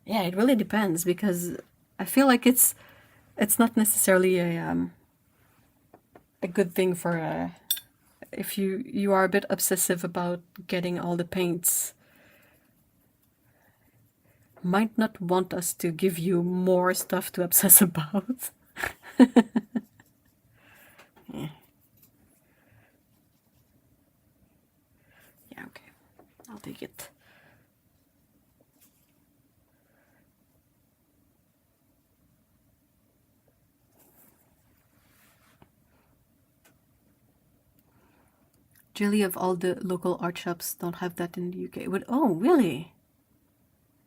Yeah, it really depends, because I feel like it's not necessarily a good thing for if you are a bit obsessive about getting all the paints. Might not want us to give you more stuff to obsess about. Yeah. Yeah, okay. I'll take it. Jelly of all the local art shops don't have that in the UK. Oh, really?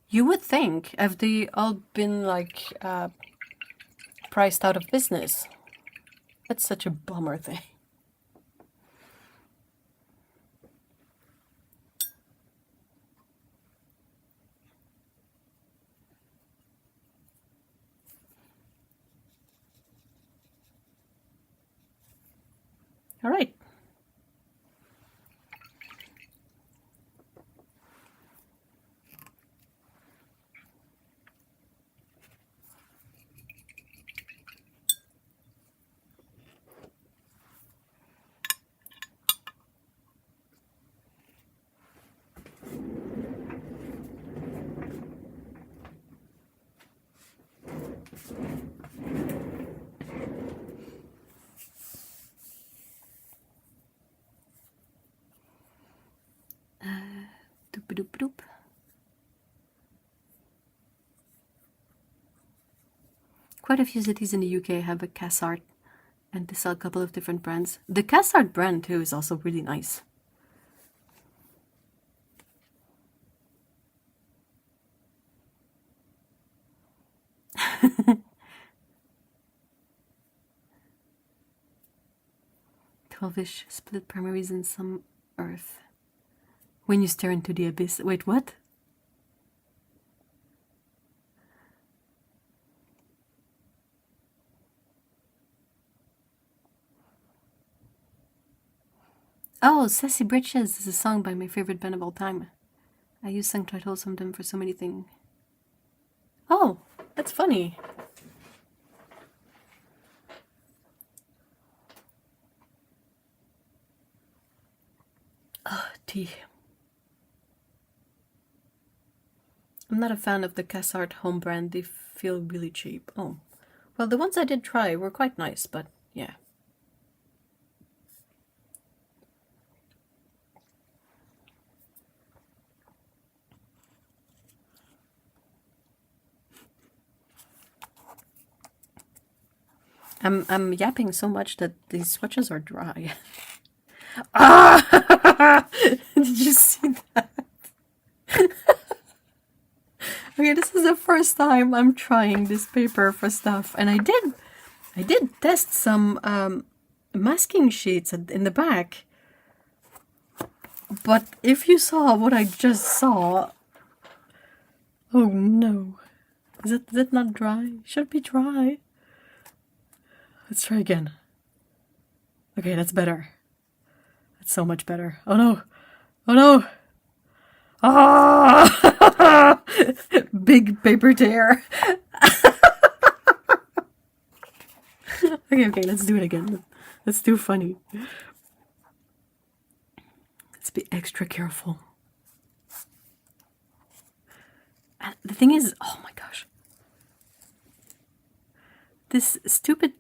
You would think, have they all been like priced out of business? That's such a bummer thing. All right. Doop doop doop. Quite a few cities in the UK have a Cassart, and they sell a couple of different brands. The Cassart brand too is also really nice. Twelve-ish split primaries and some earth. When you stare into the abyss. Wait, what? Oh, Sassy Britches is a song by my favorite band of all time. I use song titles of them for so many things. Oh, that's funny. Oh, tea. I'm not a fan of the Cassart home brand. They feel really cheap. Oh, well, the ones I did try were quite nice, but yeah. I'm yapping so much that these swatches are dry. Ah! Did you see that? Okay, this is the first time I'm trying this paper for stuff, and I did test some masking sheets in the back. But if you saw what I just saw, oh no, is that not dry? Should be dry. Let's try again. Okay, that's better. That's so much better. Oh no! Oh no! Ah! Big paper tear. Okay, let's do it again. That's too funny. Let's be extra careful. And the thing is, oh my gosh. This stupid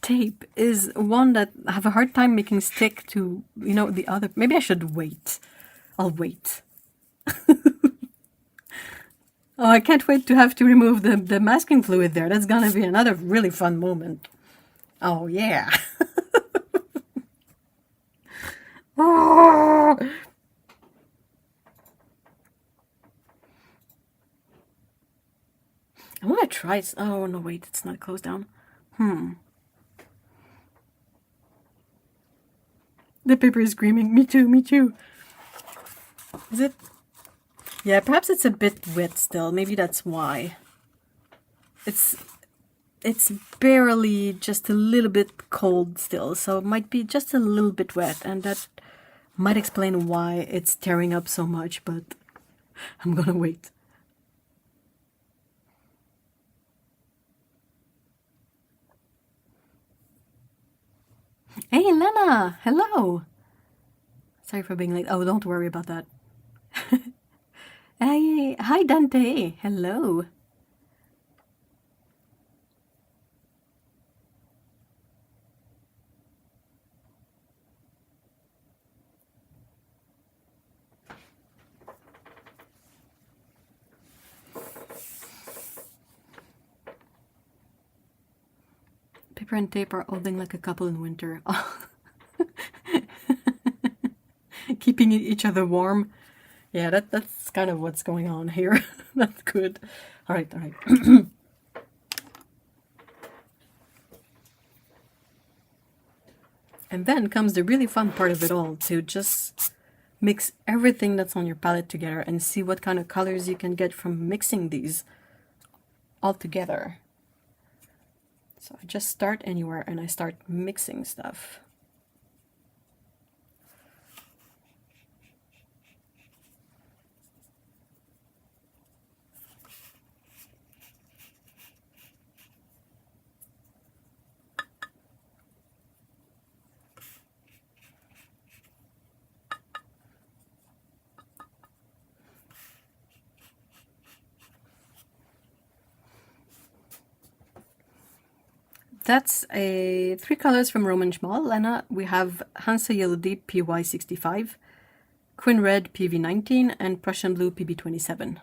tape is one that I have a hard time making stick to, you know, the other. Maybe I should wait. I'll wait. Oh, I can't wait to have to remove the masking fluid there. That's gonna be another really fun moment. Oh, yeah. Oh! I want to try. Oh, no, wait. It's not closed down. The paper is screaming. Me too, me too. Is it? Yeah, perhaps it's a bit wet still. Maybe that's why. It's barely just a little bit cold still, so it might be just a little bit wet, and that might explain why it's tearing up so much, but I'm gonna wait. Hey, Lena! Hello! Sorry for being late. Oh, don't worry about that. Hey, hi Dante! Hello! Paper and tape are holding like a couple in winter. Keeping each other warm. Yeah, that's kind of what's going on here. That's good. All right. And then comes the really fun part of it all, to just mix everything that's on your palette together and see what kind of colors you can get from mixing these all together. So I just start anywhere and I start mixing stuff. That's a 3 colors from Roman Schmal. Lena, we have Hansa Yellow Deep PY65, Quin red PV19 and Prussian blue PB27.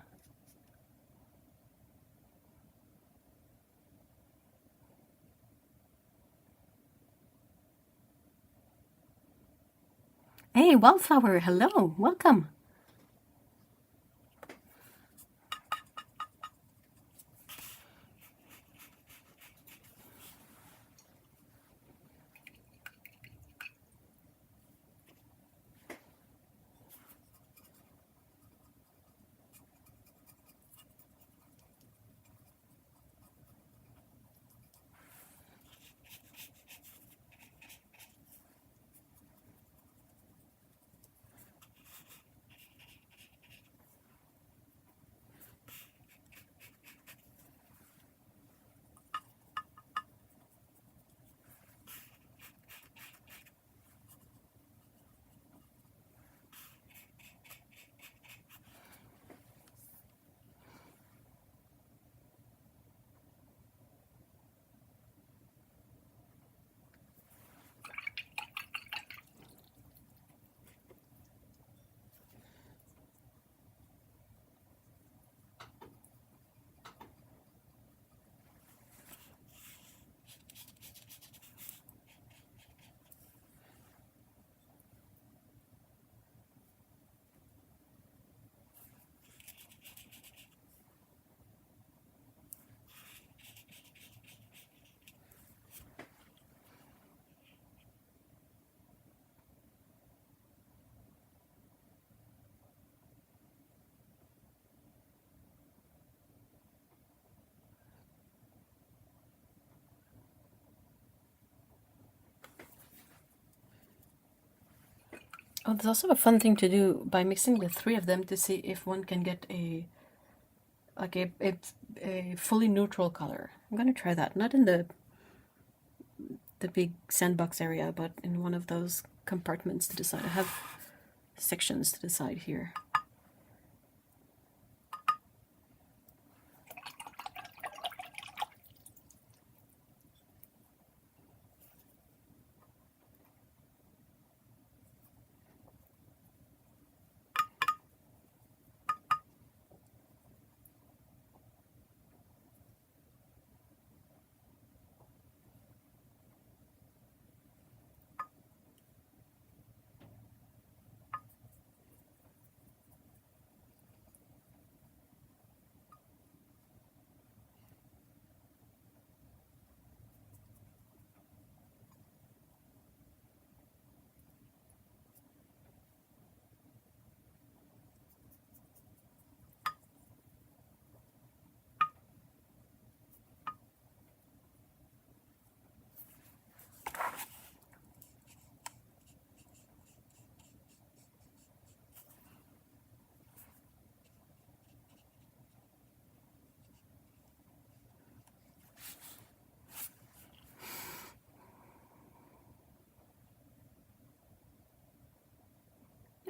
Hey, Wildflower, hello, welcome. Oh, there's also a fun thing to do by mixing the three of them to see if one can get a fully neutral color. I'm gonna try that, not in the big sandbox area, but in one of those compartments to decide. I have sections to decide here.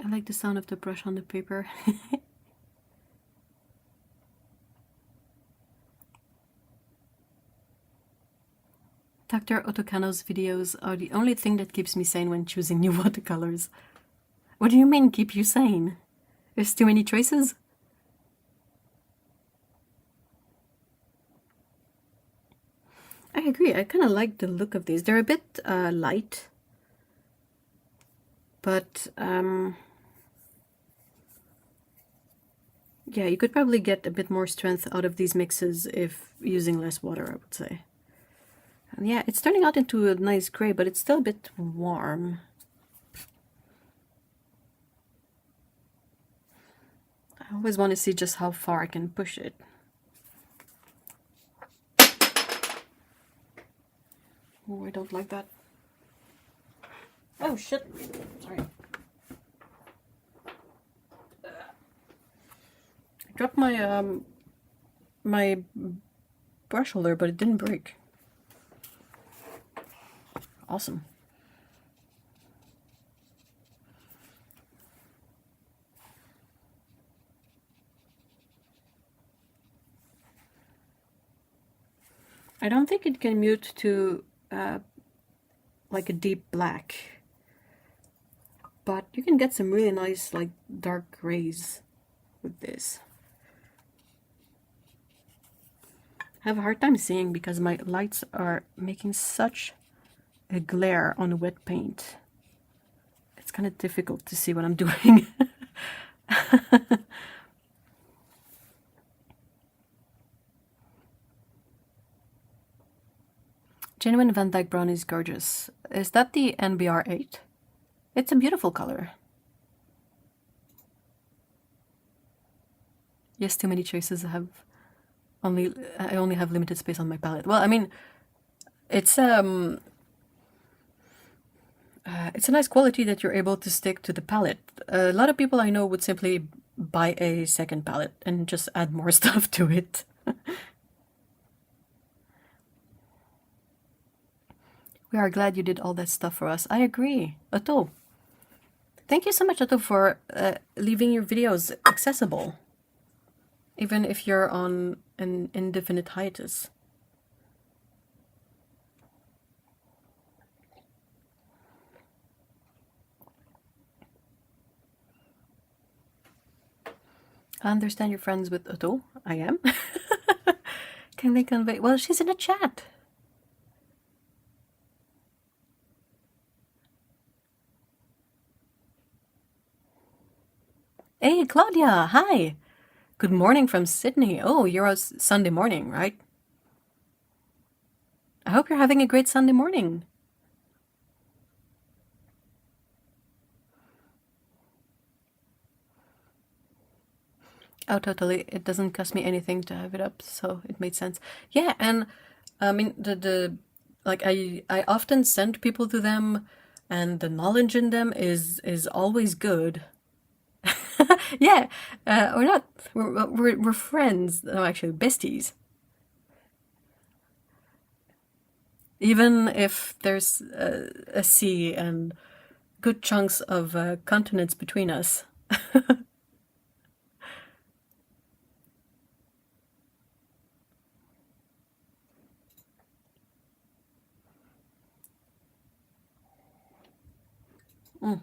I like the sound of the brush on the paper. Dr. Otokano's videos are the only thing that keeps me sane when choosing new watercolors. What do you mean, keep you sane? There's too many choices? I agree, I kind of like the look of these. They're a bit light, but yeah, you could probably get a bit more strength out of these mixes if using less water, I would say. And yeah, it's turning out into a nice gray, but it's still a bit warm. I always want to see just how far I can push it. Oh, I don't like that. Oh shit, sorry. I dropped my my brush holder, but it didn't break. Awesome. I don't think it can mute to like a deep black, but you can get some really nice like dark grays with this. I have a hard time seeing because my lights are making such a glare on wet paint. It's kind of difficult to see what I'm doing. Genuine Van Dyke Brown is gorgeous. Is that the NBR8? It's a beautiful color. Yes, too many choices. I only have limited space on my palette. Well, I mean, it's a nice quality that you're able to stick to the palette. A lot of people I know would simply buy a second palette and just add more stuff to it. We are glad you did all that stuff for us. I agree. Otto. Thank you so much, Otto, for leaving your videos accessible. Even if you're on an indefinite hiatus. I understand you're friends with Otto. I am. Can they convey? Well, she's in a chat. Hey, Claudia. Hi. Good morning from Sydney. Oh, you're a Sunday morning, right? I hope you're having a great Sunday morning. Oh, totally. It doesn't cost me anything to have it up, so it made sense. Yeah, and I mean like I often send people to them, and the knowledge in them is always good. Yeah, we're not. We're friends. No, actually, besties. Even if there's a sea and good chunks of continents between us. Mm.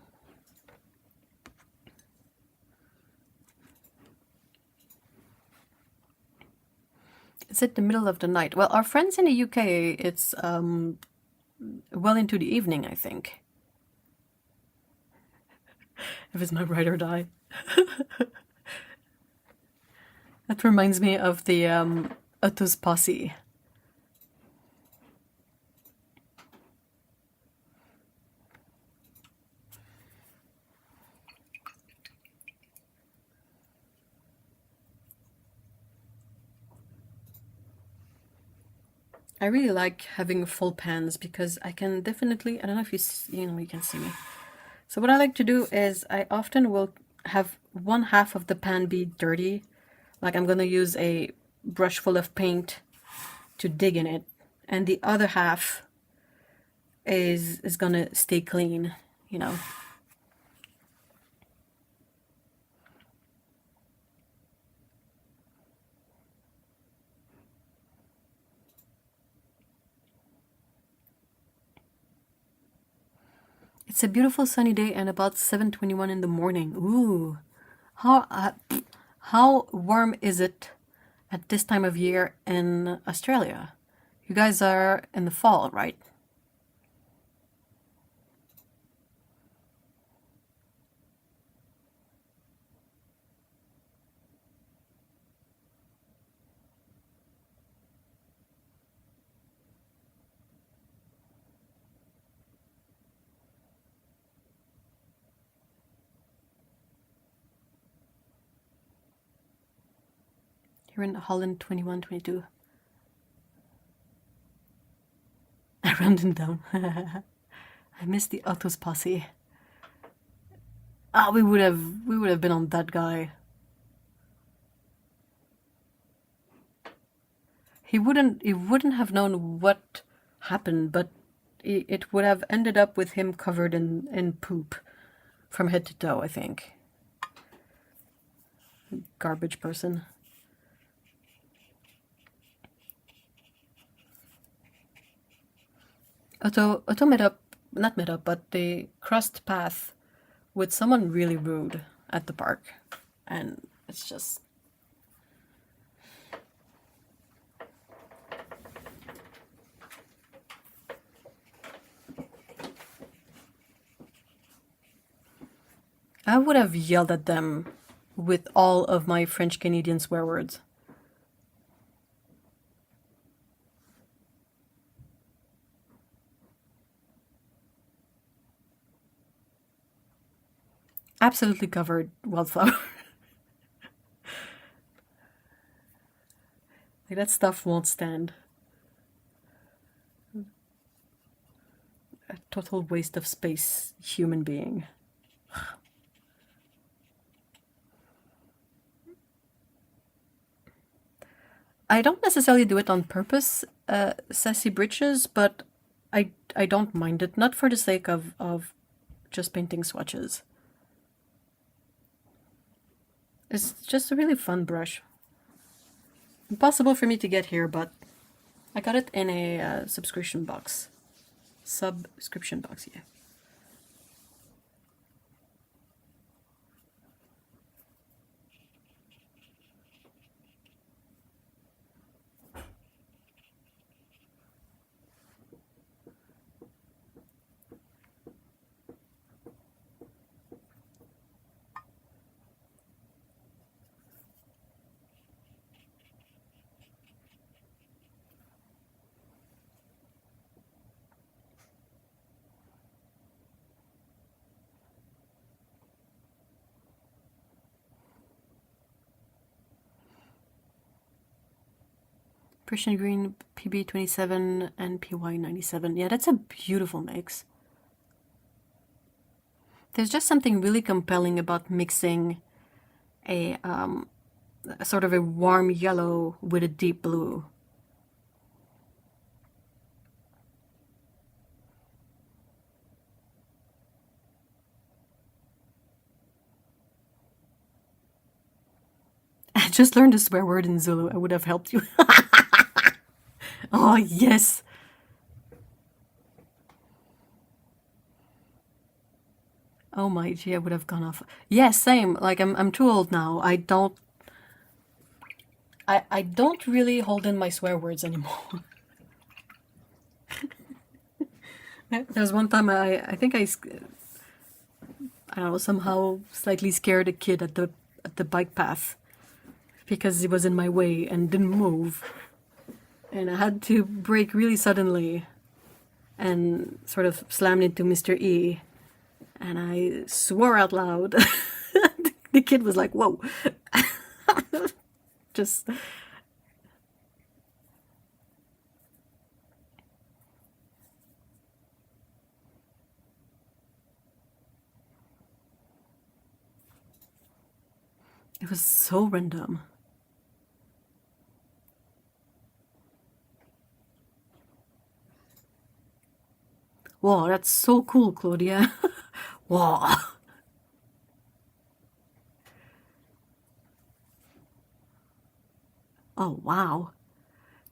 It's at the middle of the night. Well, our friends in the UK, it's well into the evening, I think. If it's not ride or die. That reminds me of the Otto's posse. I really like having full pans because I can definitely, I don't know if you can see me. So what I like to do is I often will have one half of the pan be dirty. Like I'm going to use a brush full of paint to dig in it. And the other half is going to stay clean, you know. It's a beautiful sunny day and about 7:21 in the morning. Ooh, how warm is it at this time of year in Australia? You guys are in the fall, right? Here in Holland, 21, 22. I rammed him down. I missed the Otto's posse. Ah, we would have been on that guy. He wouldn't have known what happened, but it would have ended up with him covered in poop from head to toe, I think. Garbage person. Otto met up, not met up, but they crossed path with someone really rude at the park, and it's just... I would have yelled at them with all of my French Canadian swear words. Absolutely covered wildflower. Like, that stuff won't stand. A total waste of space, human being. I don't necessarily do it on purpose, Sassy Britches, but I don't mind it. Not for the sake of just painting swatches. It's just a really fun brush. Impossible for me to get here, but I got it in a subscription box. Subscription box, yeah. Prussian green, PB27, and PY97. Yeah, that's a beautiful mix. There's just something really compelling about mixing a sort of a warm yellow with a deep blue. I just learned a swear word in Zulu. I would have helped you. Oh, yes. Oh my gee, I would have gone off. Yeah, same. Like, I'm too old now. I don't really hold in my swear words anymore. There's one time I think I don't know, somehow slightly scared a kid at the bike path because he was in my way and didn't move. And I had to brake really suddenly and sort of slammed into Mr. E. And I swore out loud. The kid was like, whoa. Just... It was so random. Wow, that's so cool, Claudia. Wow. Oh, wow.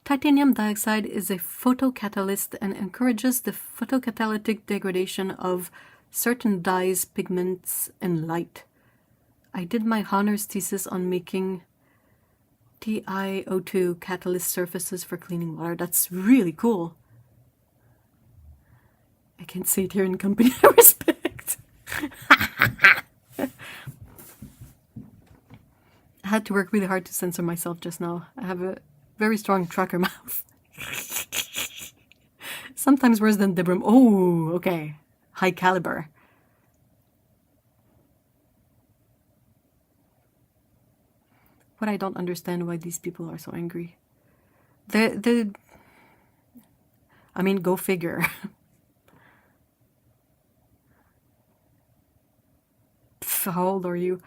Titanium dioxide is a photocatalyst and encourages the photocatalytic degradation of certain dyes, pigments, and light. I did my honors thesis on making TiO2 catalyst surfaces for cleaning water. That's really cool. I can't say it here in company. Respect. I had to work really hard to censor myself just now. I have a very strong trucker mouth. Sometimes worse than Debrum. Oh, okay. High caliber. What I don't understand why these people are so angry. I mean, go figure. How old are you?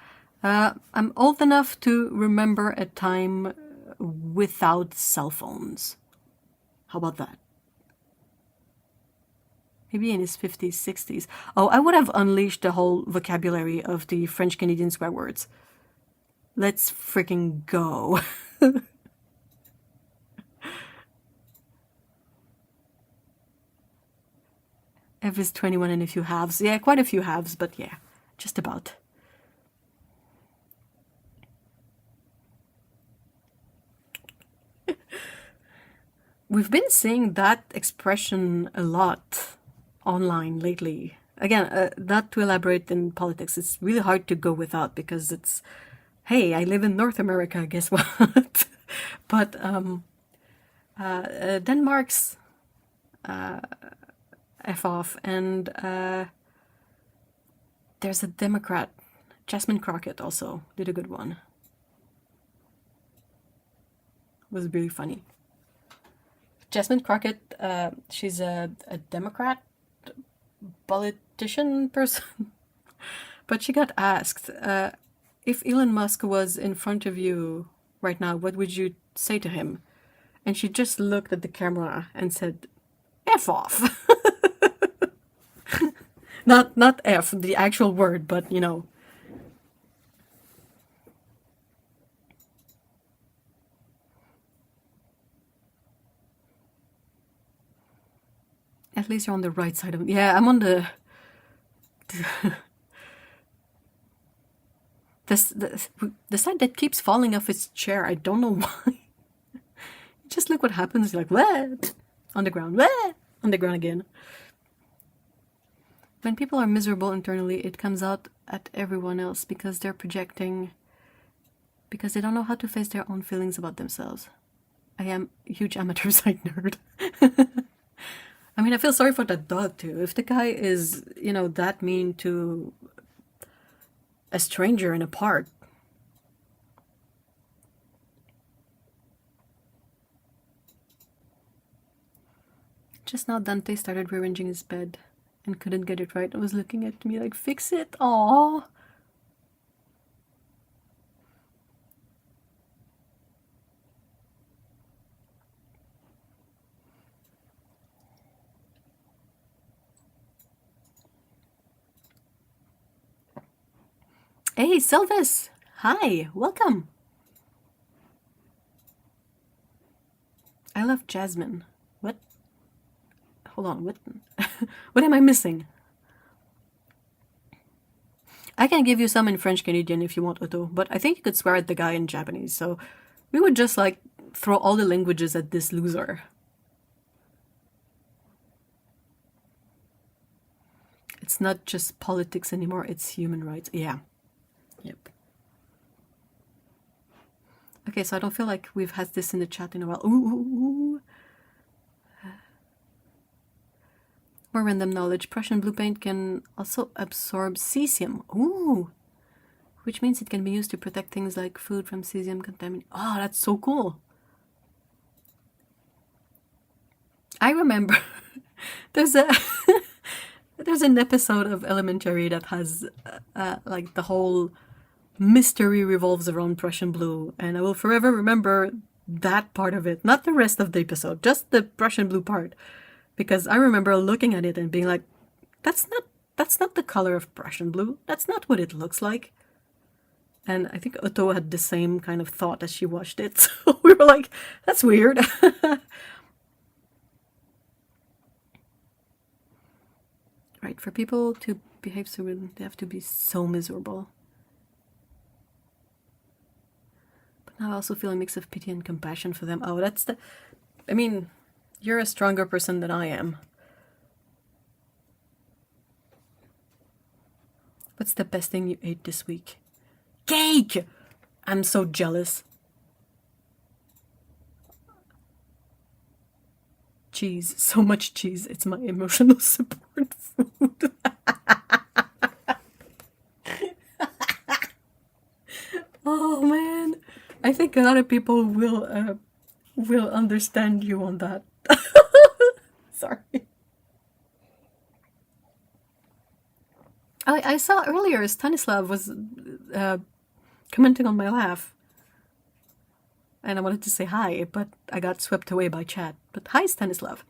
I'm old enough to remember a time without cell phones. How about that? Maybe in his 50s, 60s. Oh, I would have unleashed the whole vocabulary of the French Canadian swear words. Let's freaking go. Ev is 21 and a few halves. Yeah, quite a few halves, but yeah. Just about. We've been seeing that expression a lot online lately. Again, not to elaborate in politics, it's really hard to go without because it's, hey, I live in North America, guess what? But Denmark's F off, and there's a Democrat, Jasmine Crockett, also did a good one. It was really funny. Jasmine Crockett, she's a Democrat politician person, but she got asked, if Elon Musk was in front of you right now, what would you say to him? And she just looked at the camera and said, F off. Not F, the actual word, but you know. At least you're on the right side of it. Yeah, I'm on the the side that keeps falling off its chair. I don't know why. Just look what happens. You're like, what? On the ground. What? On the ground again. When people are miserable internally, it comes out at everyone else because they're projecting, because they don't know how to face their own feelings about themselves. I am a huge amateur side nerd. I mean, I feel sorry for that dog too. If the guy is, you know, that mean to a stranger in a park. Just now Dante started rearranging his bed and couldn't get it right and was looking at me like, fix it. Aww. Hey, Sylvis! Hi, welcome! I love Jasmine. What? Hold on, what? What am I missing? I can give you some in French Canadian if you want, Otto, but I think you could swear at the guy in Japanese, so we would just like throw all the languages at this loser. It's not just politics anymore, it's human rights. Yeah. Yep. Okay, so I don't feel like we've had this in the chat in a while. Ooh. More random knowledge. Prussian blue paint can also absorb cesium. Ooh. Which means it can be used to protect things like food from cesium contamination. Oh, that's so cool. I remember there's a there's an episode of Elementary that has like the whole mystery revolves around Prussian blue, and I will forever remember that part of it, not the rest of the episode, just the Prussian blue part, because I remember looking at it and being like, that's not the color of Prussian blue, that's not what it looks like. And I think Otto had the same kind of thought as she watched it, so we were like, that's weird. Right, for people to behave so well, they have to be so miserable. Now I also feel a mix of pity and compassion for them. Oh, that's the... I mean, you're a stronger person than I am. What's the best thing you ate this week? Cake! I'm so jealous. Cheese. So much cheese. It's my emotional support food. Oh, man. I think a lot of people will understand you on that. Sorry. I saw earlier Stanislav was commenting on my laugh. And I wanted to say hi, but I got swept away by chat. But hi, Stanislav.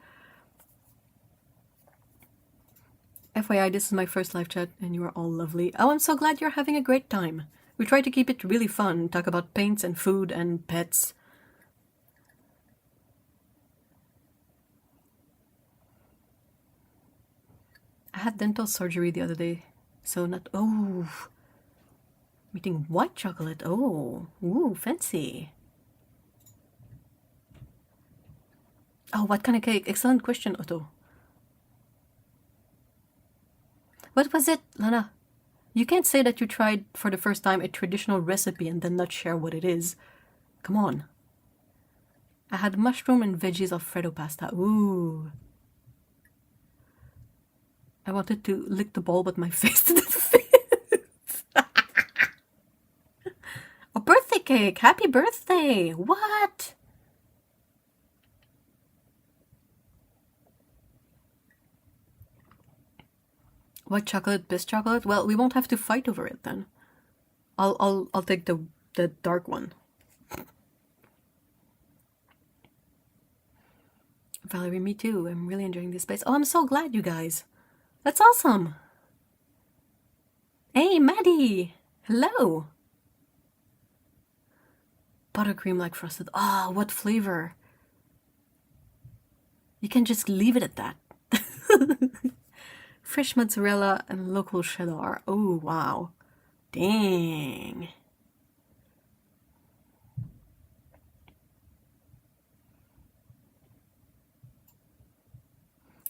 FYI, this is my first live chat, and you are all lovely. Oh, I'm so glad you're having a great time. We try to keep it really fun, talk about paints and food and pets. I had dental surgery the other day, So not, oh, I'm eating white chocolate. Oh, ooh, fancy. Oh, what kind of cake? Excellent question, Otto. What was it, Lana? You can't say that you tried for the first time a traditional recipe and then not share what it is. Come on. I had mushroom and veggies Alfredo pasta. Ooh. I wanted to lick the bowl, but my face didn't fit. A birthday cake! Happy birthday! What? White chocolate, best chocolate? Well, we won't have to fight over it then. I'll take the dark one. Valerie, me too. I'm really enjoying this space. Oh, I'm so glad, you guys. That's awesome. Hey, Maddie. Hello. Buttercream like frosted. Ah, what flavor? You can just leave it at that. Fresh mozzarella and local cheddar. Oh, wow. Dang.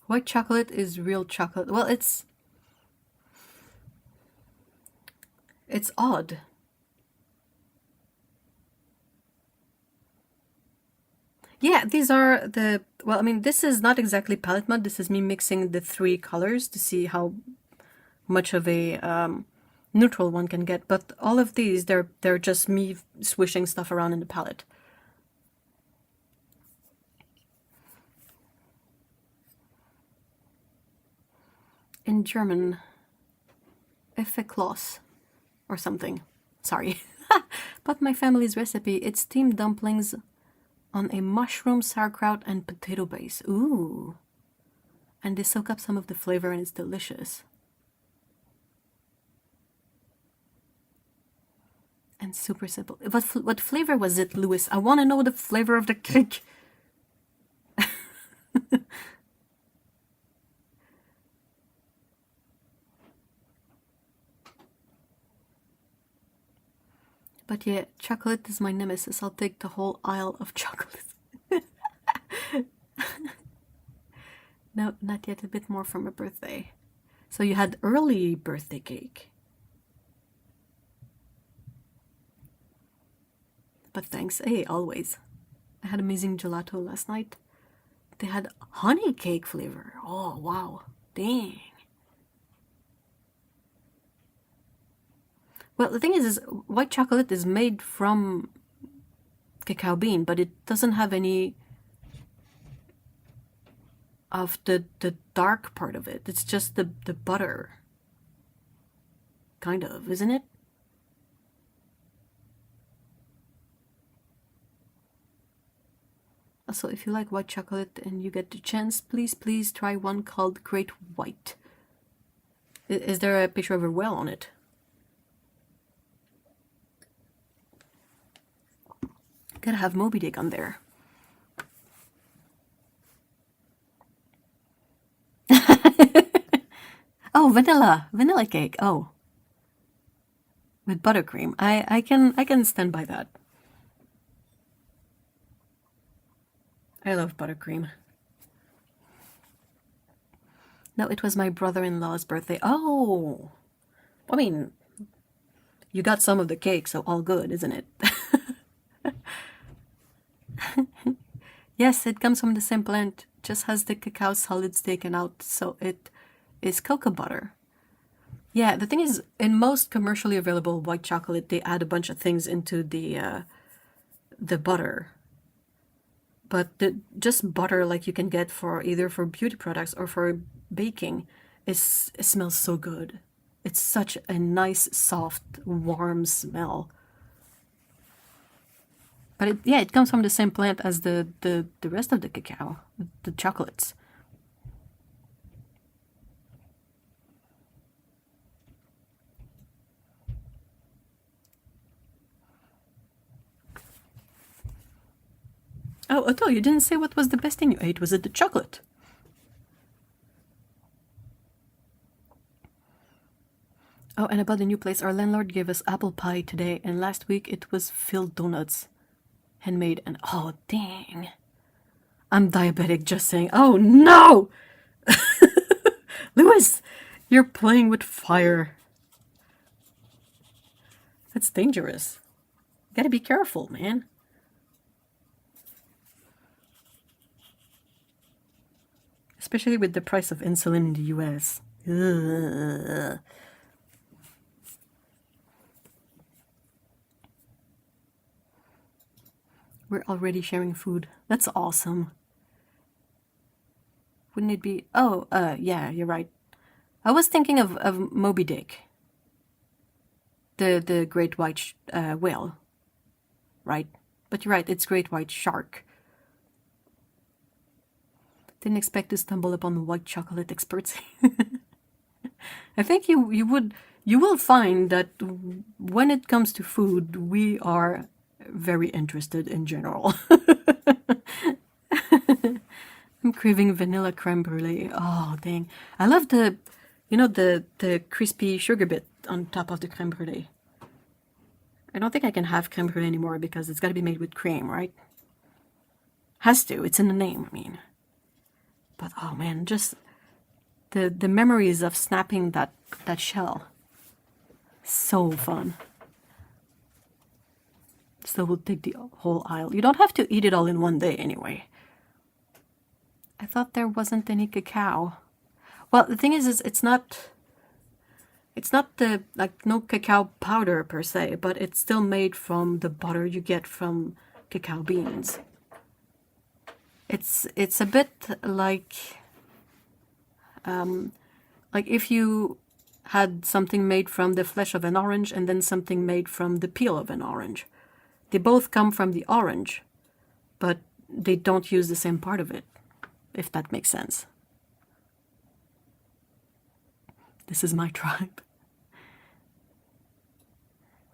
White chocolate is real chocolate. Well, it's odd. Yeah, these are the, well, I mean, this is not exactly palette mud. This is me mixing the 3 colors to see how much of a neutral one can get. But all of these, they're just me swishing stuff around in the palette. In German, Effeklos or something. Sorry. But my family's recipe, it's steamed dumplings on a mushroom, sauerkraut, and potato base. Ooh. And they soak up some of the flavor and it's delicious. And super simple. What flavor was it, Louis? I want to know the flavor of the cake. But yeah, chocolate is my nemesis. I'll take the whole aisle of chocolate. No, not yet. A bit more from a birthday. So you had early birthday cake. But thanks. Hey, always. I had amazing gelato last night. They had honey cake flavor. Oh, wow. Dang. Well, the thing is white chocolate is made from cacao bean, but it doesn't have any of the dark part of it. It's just the butter. Kind of, isn't it? Also, if you like white chocolate and you get the chance, please try one called Great White. Is there a picture of a whale on it? Gotta have Moby Dick on there. Oh, vanilla cake. Oh, with buttercream. I can stand by that. I love buttercream. No, it was my brother-in-law's birthday. Oh, I mean, you got some of the cake, so all good, isn't it? Yes, it comes from the same plant, just has the cacao solids taken out, so it is cocoa butter. Yeah, the thing is, in most commercially available white chocolate, they add a bunch of things into the butter. But just butter like you can get for either for beauty products or for baking, it smells so good. It's such a nice, soft, warm smell. But it comes from the same plant as the rest of the cacao, the chocolates. Oh, Otto, you didn't say what was the best thing you ate. Was it the chocolate? Oh, and about the new place, our landlord gave us apple pie today, and last week it was filled donuts. Handmade, and oh, dang. I'm diabetic just saying, oh no! Lewis, you're playing with fire. That's dangerous. You gotta be careful, man. Especially with the price of insulin in the US. Ugh. We're already sharing food. That's awesome. Wouldn't it be? Oh, yeah, you're right. I was thinking of Moby Dick. The great white whale. Right? But you're right, it's great white shark. Didn't expect to stumble upon white chocolate experts. I think you will find that when it comes to food, we are very interested in general. I'm craving vanilla creme brulee. Oh, dang. I love the crispy sugar bit on top of the creme brulee. I don't think I can have creme brulee anymore because it's got to be made with cream, right? Has to. It's in the name, I mean. But, oh, man, just the memories of snapping that shell. So fun. So we'll take the whole aisle. You don't have to eat it all in one day anyway. I thought there wasn't any cacao. Well, the thing is it's not the, like, no cacao powder per se, but it's still made from the butter you get from cacao beans. It's a bit like if you had something made from the flesh of an orange and then something made from the peel of an orange. They both come from the orange, but they don't use the same part of it, if that makes sense. This is my tribe.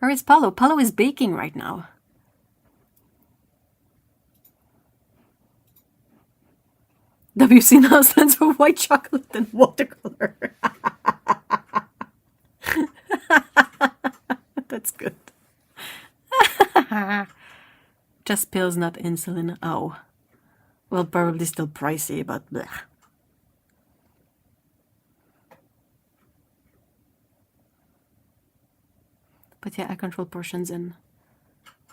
Where is Paulo? Paulo is baking right now. WC now stands for white chocolate and watercolor. That's good. Just pills, not insulin. Oh. Well, probably still pricey, but bleh. But yeah, I control portions and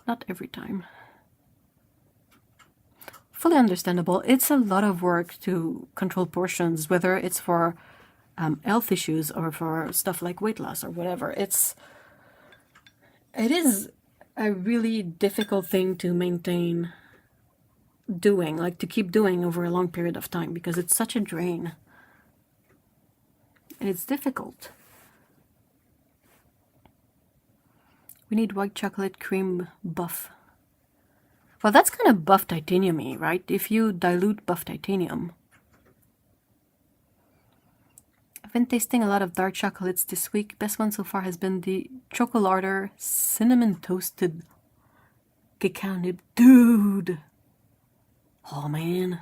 not every time. Fully understandable. It's a lot of work to control portions, whether it's for health issues or for stuff like weight loss or whatever. It is a really difficult thing to maintain doing, like to keep doing over a long period of time, because it's such a drain. And it's difficult. We need white chocolate cream buff. Well, that's kind of buff titanium-y, right? If you dilute buff titanium. I've been tasting a lot of dark chocolates this week. Best one so far has been the Chocolarder Cinnamon Toasted Cacao Nib. Dude! Oh, man.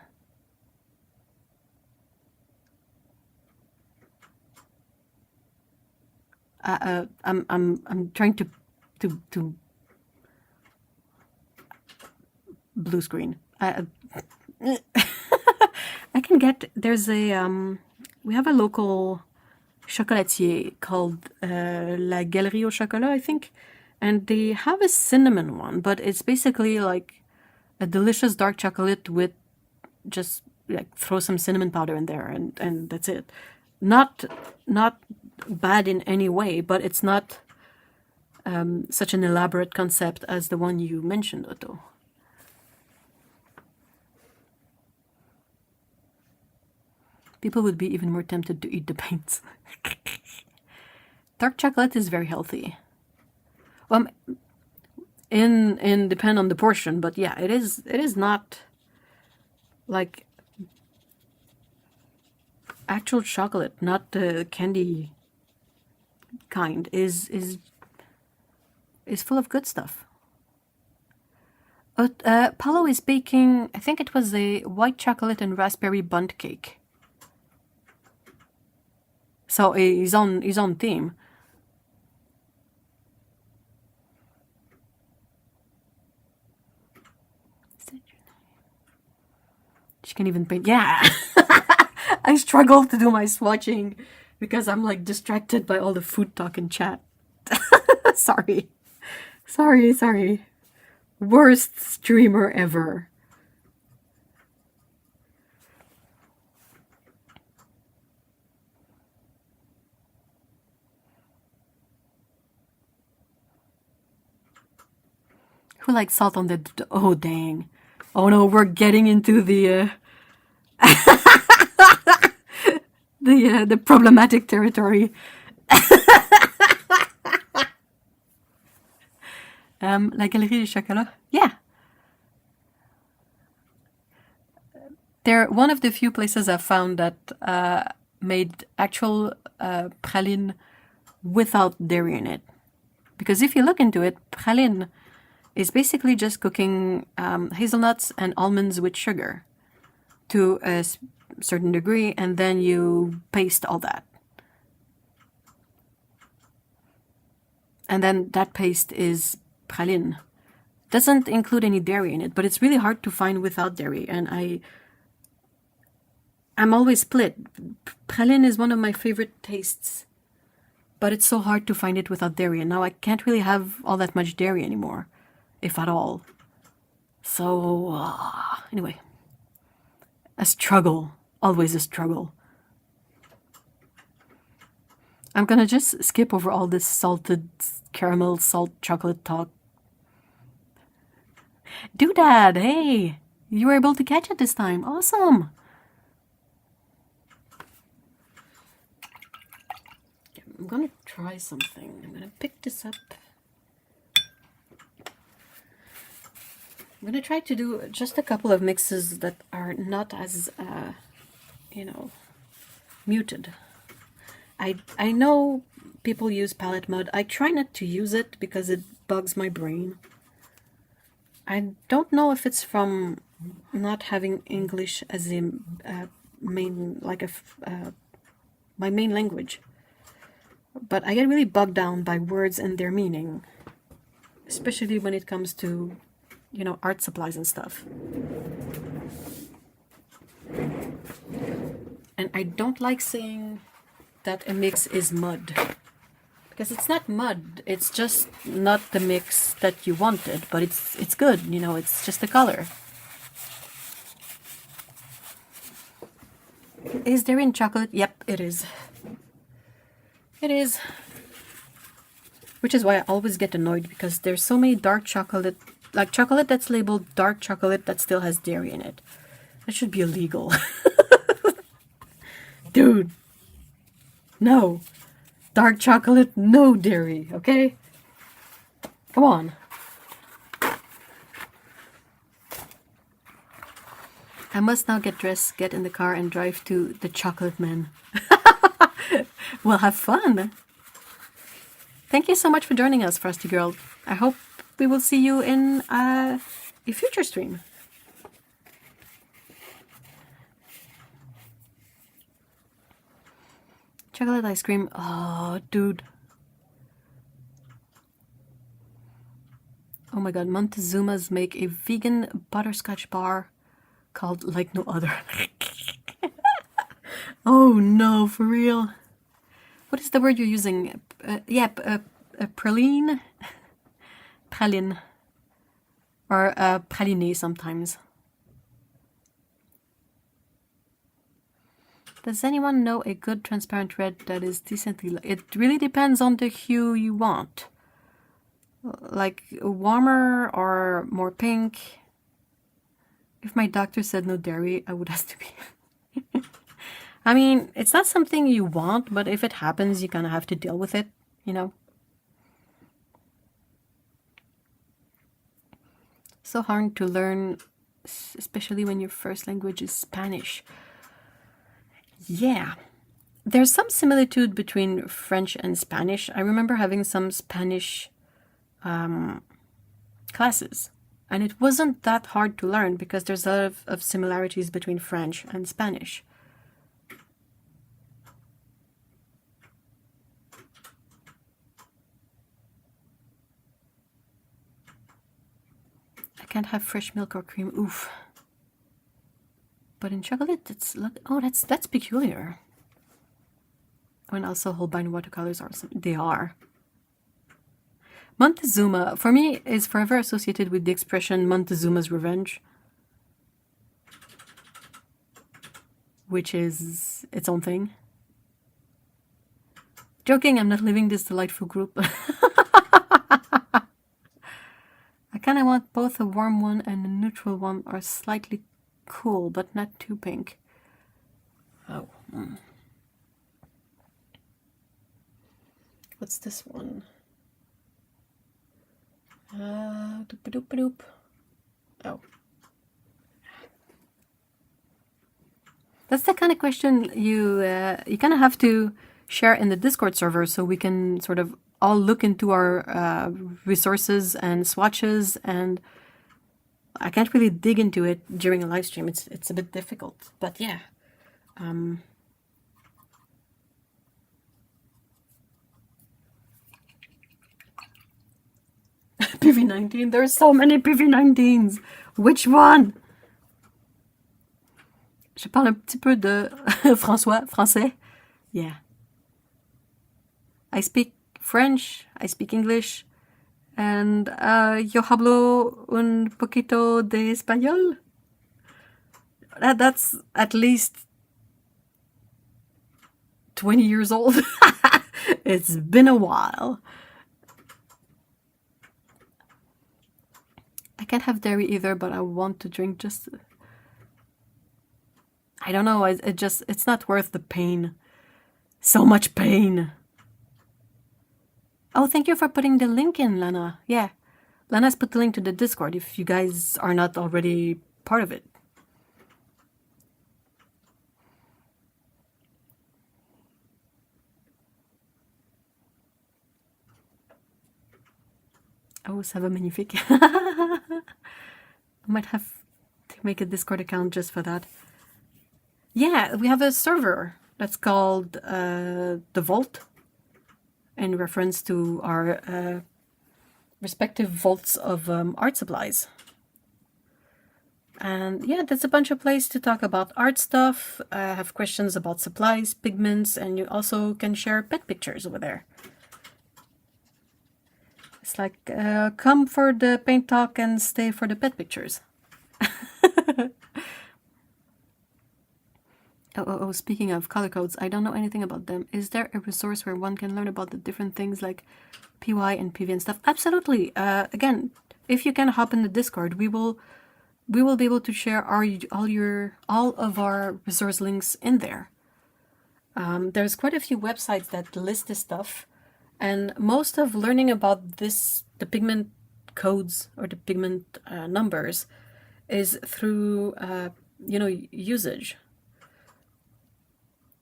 I'm trying to blue screen. I can get, there's a we have a local chocolatier called La Galerie au Chocolat, I think, and they have a cinnamon one, but it's basically like a delicious dark chocolate with just like throw some cinnamon powder in there and that's it. Not bad in any way, but it's not such an elaborate concept as the one you mentioned, Otto. People would be even more tempted to eat the paints. Dark chocolate is very healthy. Well, in depend on the portion, but yeah, it is not like actual chocolate, not the candy kind, is full of good stuff. But Paulo is baking, I think it was a white chocolate and raspberry bundt cake. So he's on theme. She can even paint. Yeah. I struggle to do my swatching because I'm like distracted by all the food talk in chat. Sorry. Sorry. Worst streamer ever. Who likes salt on the... Oh, dang. Oh, no, we're getting into the... the problematic territory. La Galerie du Chocolat? Yeah. They're one of the few places I've found that made actual praline without dairy in it. Because if you look into it, praline is basically just cooking hazelnuts and almonds with sugar to a certain degree, and then you paste all that. And then that paste is praline. Doesn't include any dairy in it, but it's really hard to find without dairy, and I'm always split. Praline is one of my favorite tastes, but it's so hard to find it without dairy, and now I can't really have all that much dairy anymore, if at all. So, anyway. A struggle. Always a struggle. I'm gonna just skip over all this salted caramel, salt, chocolate talk. Doodad, hey! You were able to catch it this time. Awesome! I'm gonna try something. I'm gonna pick this up. I'm gonna try to do just a couple of mixes that are not as, you know, muted. I know people use palette mud. I try not to use it because it bugs my brain. I don't know if it's from not having English as a main, like my main language. But I get really bogged down by words and their meaning, especially when it comes to, you know, art supplies and stuff. And I don't like saying that a mix is mud, because it's not mud. It's just not the mix that you wanted, but it's good, you know, it's just the color. Is there in chocolate? Yep, it is. It is. Which is why I always get annoyed, because there's so many dark chocolate, like chocolate that's labeled dark chocolate that still has dairy in it. That should be illegal. Dude. No. Dark chocolate, no dairy, okay? Come on. I must now get dressed, get in the car, and drive to the Chocolate Man. We'll have fun. Thank you so much for joining us, Frosty Girl. I hope we will see you in a future stream. Chocolate ice cream. Oh, dude. Oh my god, Montezuma's make a vegan butterscotch bar called like no other. Oh no, for real. What is the word you're using? Praline? Praline. Or praline sometimes. Does anyone know a good transparent red that is decently... It really depends on the hue you want. Like warmer or more pink. If my doctor said no dairy, I would have to be... I mean, it's not something you want, but if it happens, you kind of have to deal with it, you know? So hard to learn, especially when your first language is Spanish. Yeah. There's some similitude between French and Spanish. I remember having some Spanish classes, and it wasn't that hard to learn because there's a lot of similarities between French and Spanish. I can't have fresh milk or cream. Oof. But in chocolate, it's oh, that's peculiar. When also Holbein watercolors are they are. Montezuma for me is forever associated with the expression Montezuma's revenge, which is its own thing. Joking, I'm not leaving this delightful group. I kind of want both a warm one and a neutral one, or slightly cool, but not too pink. Oh. What's this one? Doop-a-doop-a-doop. Oh. That's the kind of question you kind of have to share in the Discord server, so we can sort of all look into our resources and swatches, and I can't really dig into it during a live stream. It's a bit difficult, but yeah. PV19, there's so many PV19s. Which one? Je parle un petit peu de français. Yeah. I speak French, I speak English, and yo hablo un poquito de español. That's at least 20 years old. It's been a while. I can't have dairy either, but I want to drink just... I don't know, it's not worth the pain. So much pain. Oh, thank you for putting the link in, Lana. Yeah, Lana's put the link to the Discord if you guys are not already part of it. Oh, ça va magnifique. I might have to make a Discord account just for that. Yeah, we have a server that's called The Vault, in reference to our respective vaults of art supplies. And yeah, there's a bunch of places to talk about art stuff, have questions about supplies, pigments, and you also can share pet pictures over there. It's like, come for the paint talk and stay for the pet pictures. Oh, speaking of color codes, I don't know anything about them. Is there a resource where one can learn about the different things like PY and PV and stuff? Absolutely. Again, if you can hop in the Discord, we will be able to share all of our resource links in there. There's quite a few websites that list this stuff, and most of learning about the pigment codes or the pigment numbers is through usage.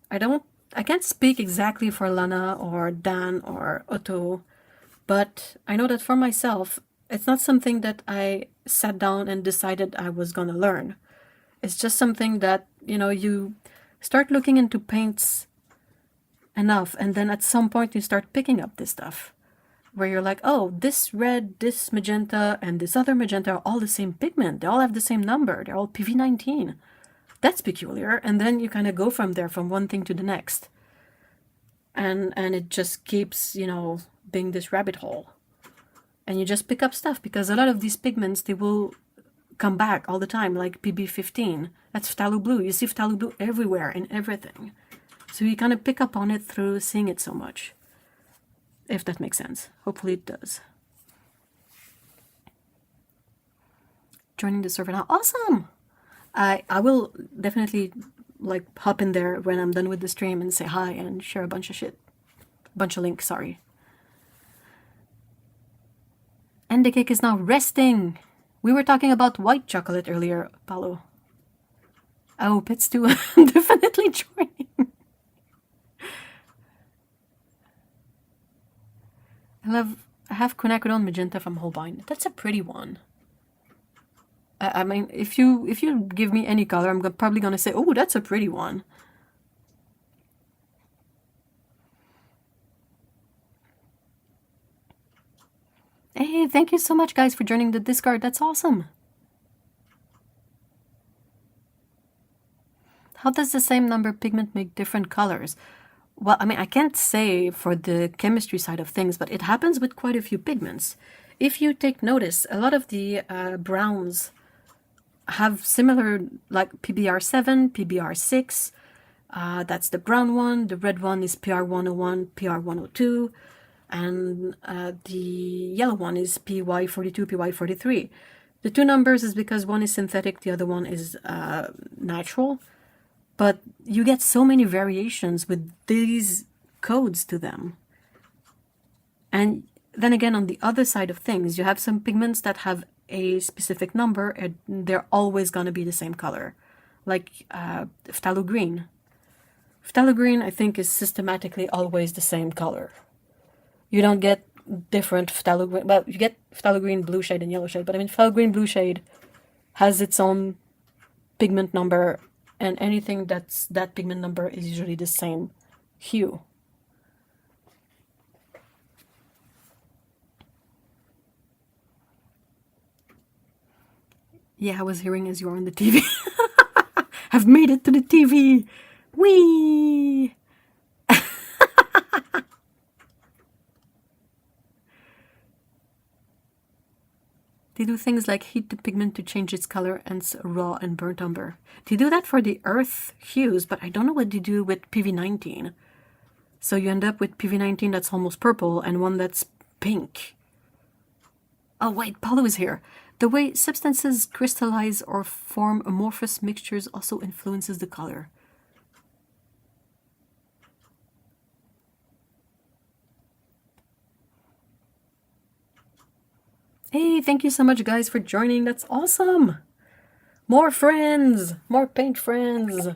I can't speak exactly for Lana or Dan or Otto, but I know that for myself, it's not something that I sat down and decided I was going to learn. It's just something that, you start looking into paints enough, and then at some point you start picking up this stuff, where you're like, oh, this red, this magenta, and this other magenta are all the same pigment. They all have the same number. They're all PV19. That's peculiar. And then you kind of go from there, from one thing to the next. And it just keeps, being this rabbit hole. And you just pick up stuff, because a lot of these pigments, they will come back all the time, like PB15. That's phthalo blue. You see phthalo blue everywhere in everything. So you kind of pick up on it through seeing it so much. If that makes sense. Hopefully it does. Joining the server now. Awesome! I will definitely hop in there when I'm done with the stream and say hi and share a bunch of shit. Bunch of links, sorry. And the cake is now resting. We were talking about white chocolate earlier, Paolo. I hope it's too. Definitely joining. I have quinacridone magenta from Holbein. That's a pretty one. I mean, if you give me any color, I'm probably gonna say, oh, that's a pretty one. Hey, thank you so much, guys, for joining the Discord. That's awesome. How does the same number pigment make different colors? Well, I mean, I can't say for the chemistry side of things, but it happens with quite a few pigments. If you take notice, a lot of the browns have similar, like PBR7, PBR6. That's the brown one. The red one is PR101, PR102. And the yellow one is PY42, PY43. The two numbers is because one is synthetic, the other one is natural. But you get so many variations with these codes to them. And then again, on the other side of things, you have some pigments that have a specific number and they're always going to be the same color. Like phthalo green. Phthalo green, I think, is systematically always the same color. You don't get different phthalo green. Well, you get phthalo green, blue shade, and yellow shade. But I mean, phthalo green, blue shade has its own pigment number, and anything that's that pigment number is usually the same hue. Yeah, I was hearing as you're on the TV. I've made it to the TV. Whee! They do things like heat the pigment to change its color, and raw and burnt umber. They do that for the earth hues, but I don't know what they do with PV19. So you end up with PV19 that's almost purple and one that's pink. Oh wait, Paulo is here. The way substances crystallize or form amorphous mixtures also influences the color. Hey, thank you so much, guys, for joining. That's awesome. More friends, more paint friends.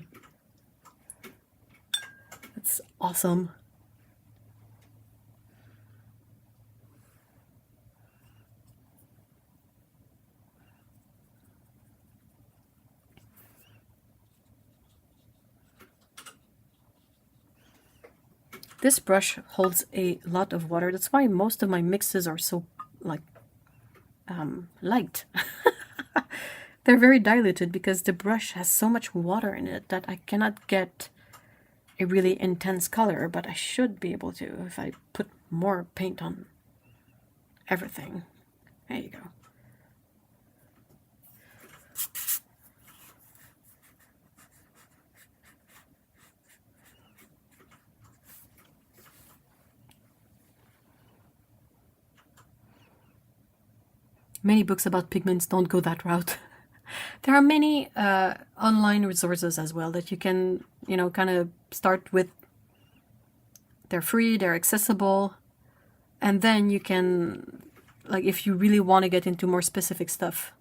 That's awesome. This brush holds a lot of water. That's why most of my mixes are so like light. They're very diluted because the brush has so much water in it that I cannot get a really intense color, but I should be able to if I put more paint on everything. There you go. Many books about pigments don't go that route. There are many online resources as well that you can, you know, kind of start with. They're free, they're accessible, and then you can, like, if you really want to get into more specific stuff.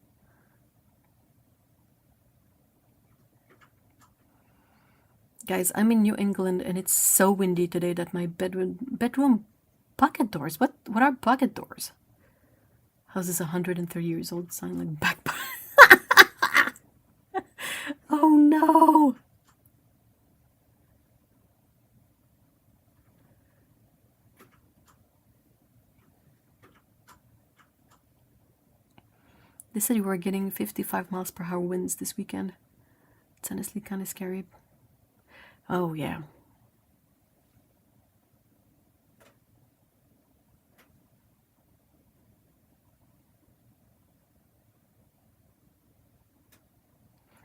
Guys, I'm in New England and it's so windy today that my bedroom pocket doors. What are pocket doors? House is 130 years old, sign like back. Oh no! They said you were getting 55 miles per hour winds this weekend. It's honestly kind of scary. Oh yeah.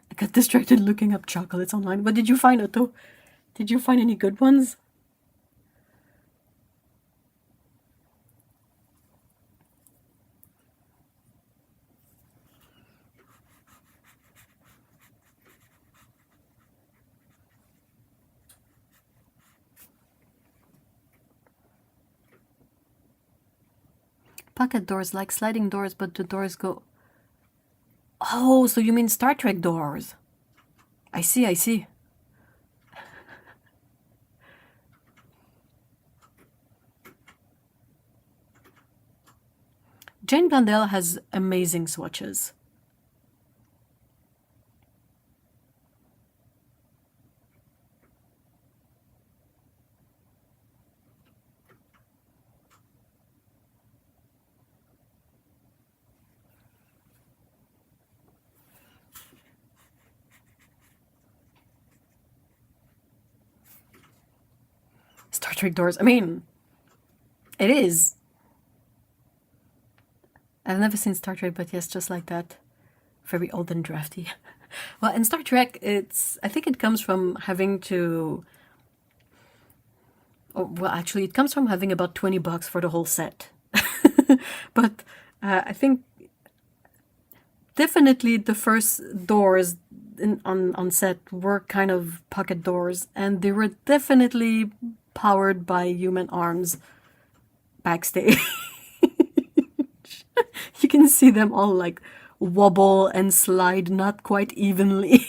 I got distracted looking up chocolates online. What did you find, Otto? Did you find any good ones? Pocket doors, like sliding doors, but the doors go... Oh, so you mean Star Trek doors. I see, I see. Jane Blundell has amazing swatches. Trek doors. I mean, it is. I've never seen Star Trek, but yes, just like that. Very old and drafty. Well, in Star Trek, I think it comes from having to... Oh, well, actually, it comes from having about $20 for the whole set. But I think definitely the first doors on set were kind of pocket doors, and they were definitely powered by human arms backstage. You can see them all like wobble and slide not quite evenly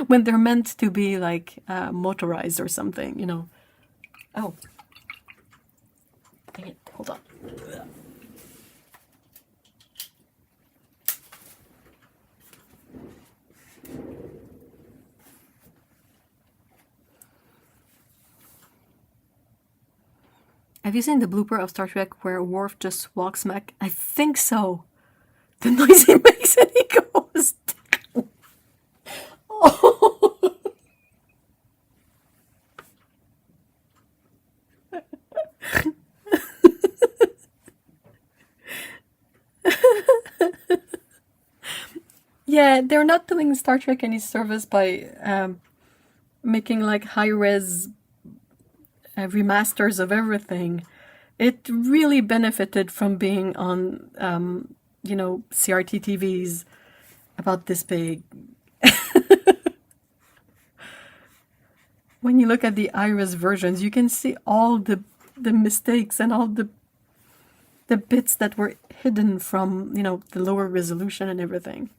when they're meant to be like motorized or something, you know. Oh, dang it, hold on. Have you seen the blooper of Star Trek where Worf just walks back? I think so. The noise he makes and he goes down. Oh. Yeah, they're not doing Star Trek any service by making like high-res remasters of everything. It really benefited from being on, you know, CRT TVs about this big. When you look at the iris versions, you can see all the mistakes and all the bits that were hidden from, you know, the lower resolution and everything.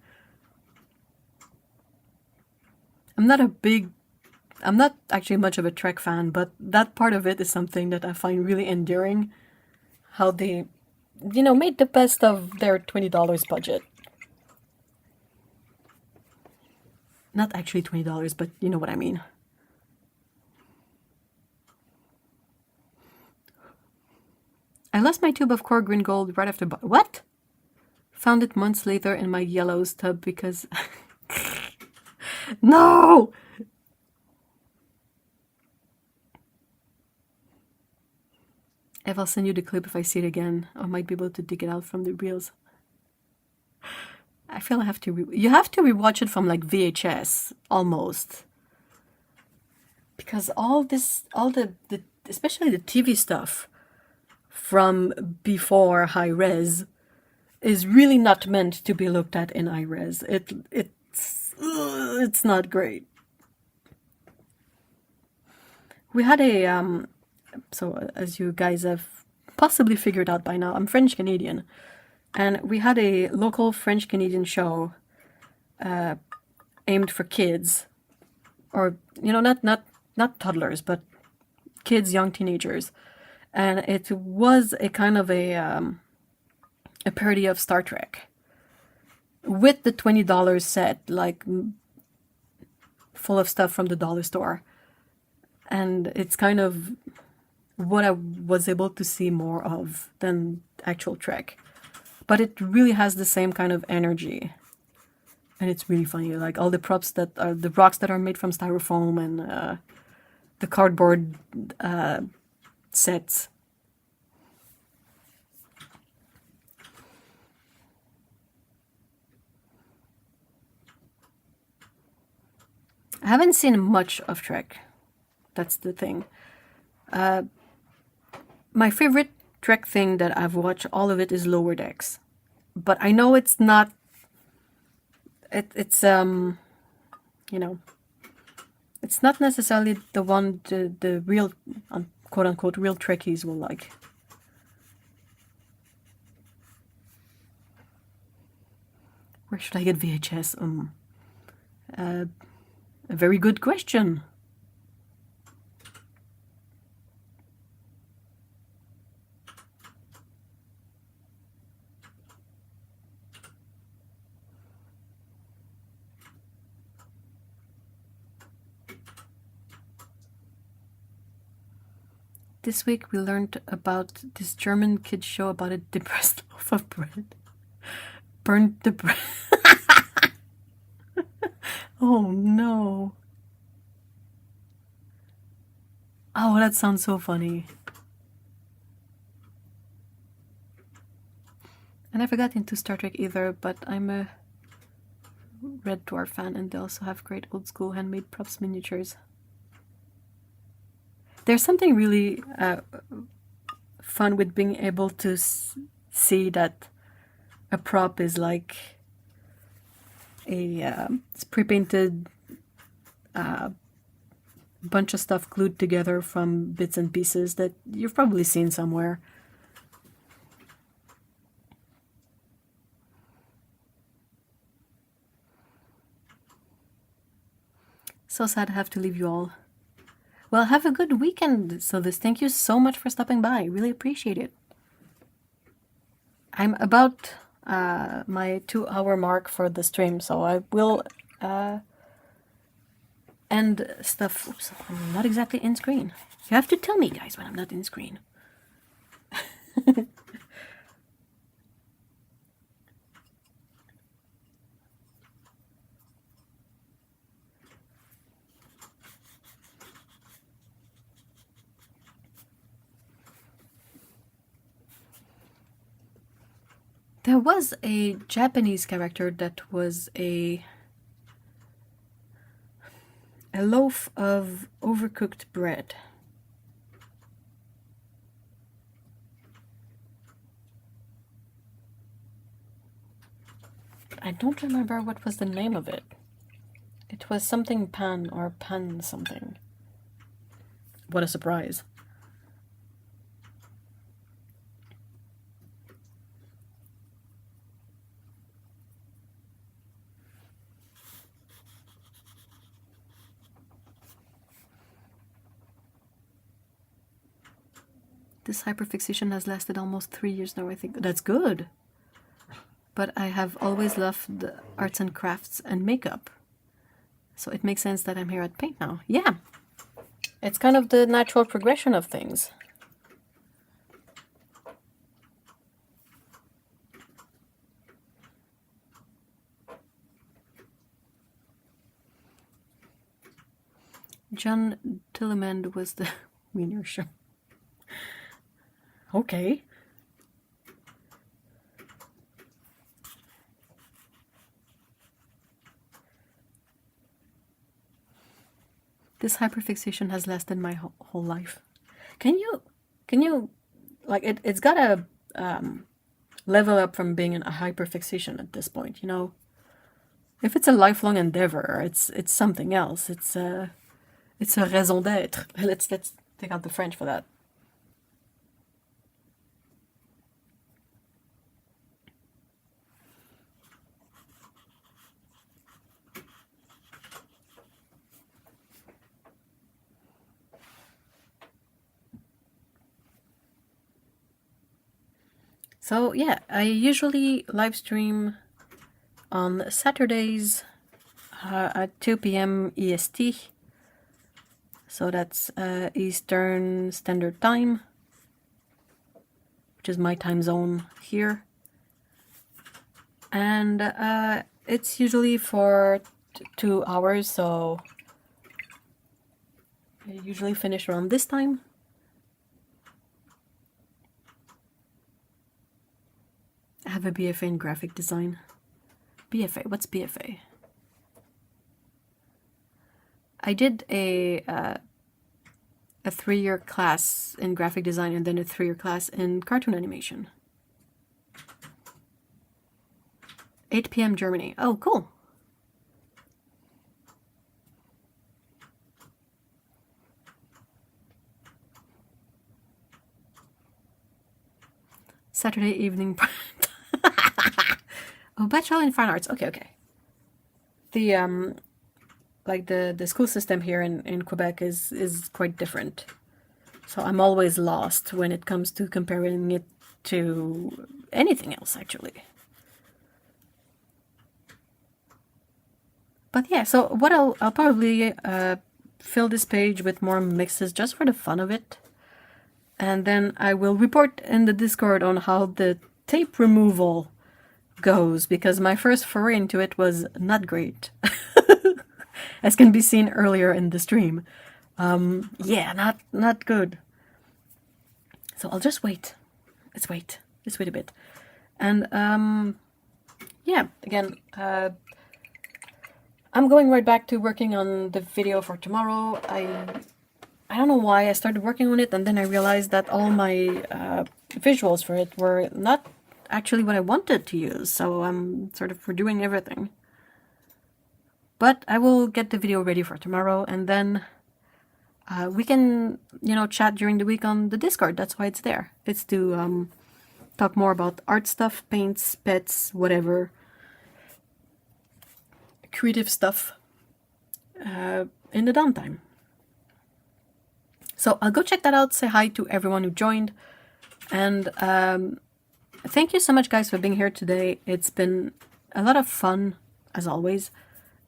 I'm not actually much of a Trek fan, but that part of it is something that I find really endearing. How they, you know, made the best of their $20 budget. Not actually $20, but you know what I mean. I lost my tube of core green gold right after... What? Found it months later in my yellows tub because... No! If I'll send you the clip if I see it again. I might be able to dig it out from the reels. I feel I have to... You have to rewatch it from like VHS, almost. Because all the especially the TV stuff from before high res is really not meant to be looked at in high res. It's not great. We had a so as you guys have possibly figured out by now, I'm French Canadian, and we had a local French Canadian show aimed for kids, or you know, not toddlers, but kids, young teenagers, and it was a kind of a parody of Star Trek with the $20 set, like full of stuff from the dollar store, and it's kind of what I was able to see more of than actual Trek, but it really has the same kind of energy, and it's really funny. Like all the props that are the rocks that are made from styrofoam and the cardboard sets. I haven't seen much of Trek. That's the thing. My favorite Trek thing that I've watched, all of it, is Lower Decks. But I know it's not... It's you know... It's not necessarily the one the real, quote-unquote, real Trekkies will like. Where should I get VHS? A very good question. This week we learned about this German kids show about a depressed loaf of bread. Burnt the bread. Oh no. Oh, that sounds so funny. I never got into Star Trek either, but I'm a Red Dwarf fan, and they also have great old school handmade props miniatures. There's something really fun with being able to see that a prop is like a it's pre-painted bunch of stuff glued together from bits and pieces that you've probably seen somewhere. So sad to have to leave you all. Well, have a good weekend, Sylvis. Thank you so much for stopping by. Really appreciate it. I'm about my 2-hour mark for the stream, so I will end stuff. Oops, I'm not exactly in screen. You have to tell me, guys, when I'm not in screen. There was a Japanese character that was a loaf of overcooked bread. I don't remember what was the name of it. It was something pan or pan something. What a surprise. This hyperfixation has lasted almost 3 years now, I think. That's good. But I have always loved arts and crafts and makeup. So it makes sense that I'm here at paint now. Yeah. It's kind of the natural progression of things. John Tillemand was the Wiener show. Okay. This hyperfixation has lasted my whole life. Can you, like, it's gotta level up from being a hyperfixation at this point, you know? If it's a lifelong endeavor, it's something else. It's a raison d'être. Let's take out the French for that. So yeah, I usually live stream on Saturdays at 2 p.m. EST. So that's Eastern Standard Time, which is my time zone here. And it's usually for 2 hours, so I usually finish around this time. I have a BFA in graphic design. BFA, what's BFA? I did a 3-year class in graphic design and then a 3-year class in cartoon animation. 8 p.m. Germany. Oh, cool. Saturday evening. Oh, Bachelor in Fine Arts. Okay. The like the school system here in Quebec is quite different. So I'm always lost when it comes to comparing it to anything else, actually. But yeah, so what I'll probably fill this page with more mixes just for the fun of it. And then I will report in the Discord on how the tape removal goes, because my first foray into it was not great, as can be seen earlier in the stream. Yeah, not good. So I'll just wait. Let's wait a bit. And yeah, again, I'm going right back to working on the video for tomorrow. I don't know why I started working on it, and then I realized that all my visuals for it were not actually what I wanted to use, so I'm sort of redoing everything. But I will get the video ready for tomorrow, and then we can, you know, chat during the week on the Discord. That's why it's there. It's to talk more about art stuff, paints, pets, whatever. Creative stuff in the downtime. So I'll go check that out, say hi to everyone who joined, and thank you so much, guys, for being here today. It's been a lot of fun, as always.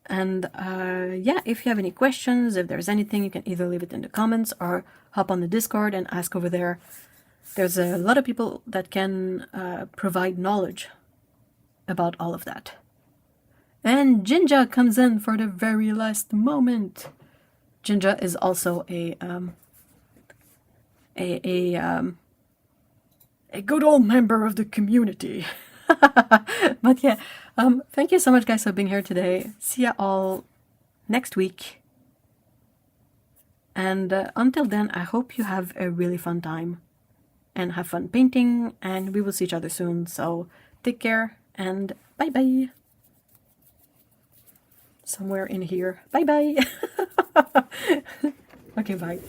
And yeah, if you have any questions, if there's anything, you can either leave it in the comments or hop on the Discord and ask over there. There's a lot of people that can provide knowledge about all of that. And Jinja comes in for the very last moment. Jinja is also a good old member of the community. But yeah, thank you so much, guys, for being here today. See ya all next week. And until then, I hope you have a really fun time and have fun painting, and we will see each other soon. So take care and bye bye. Somewhere in here. Bye bye. Okay, bye.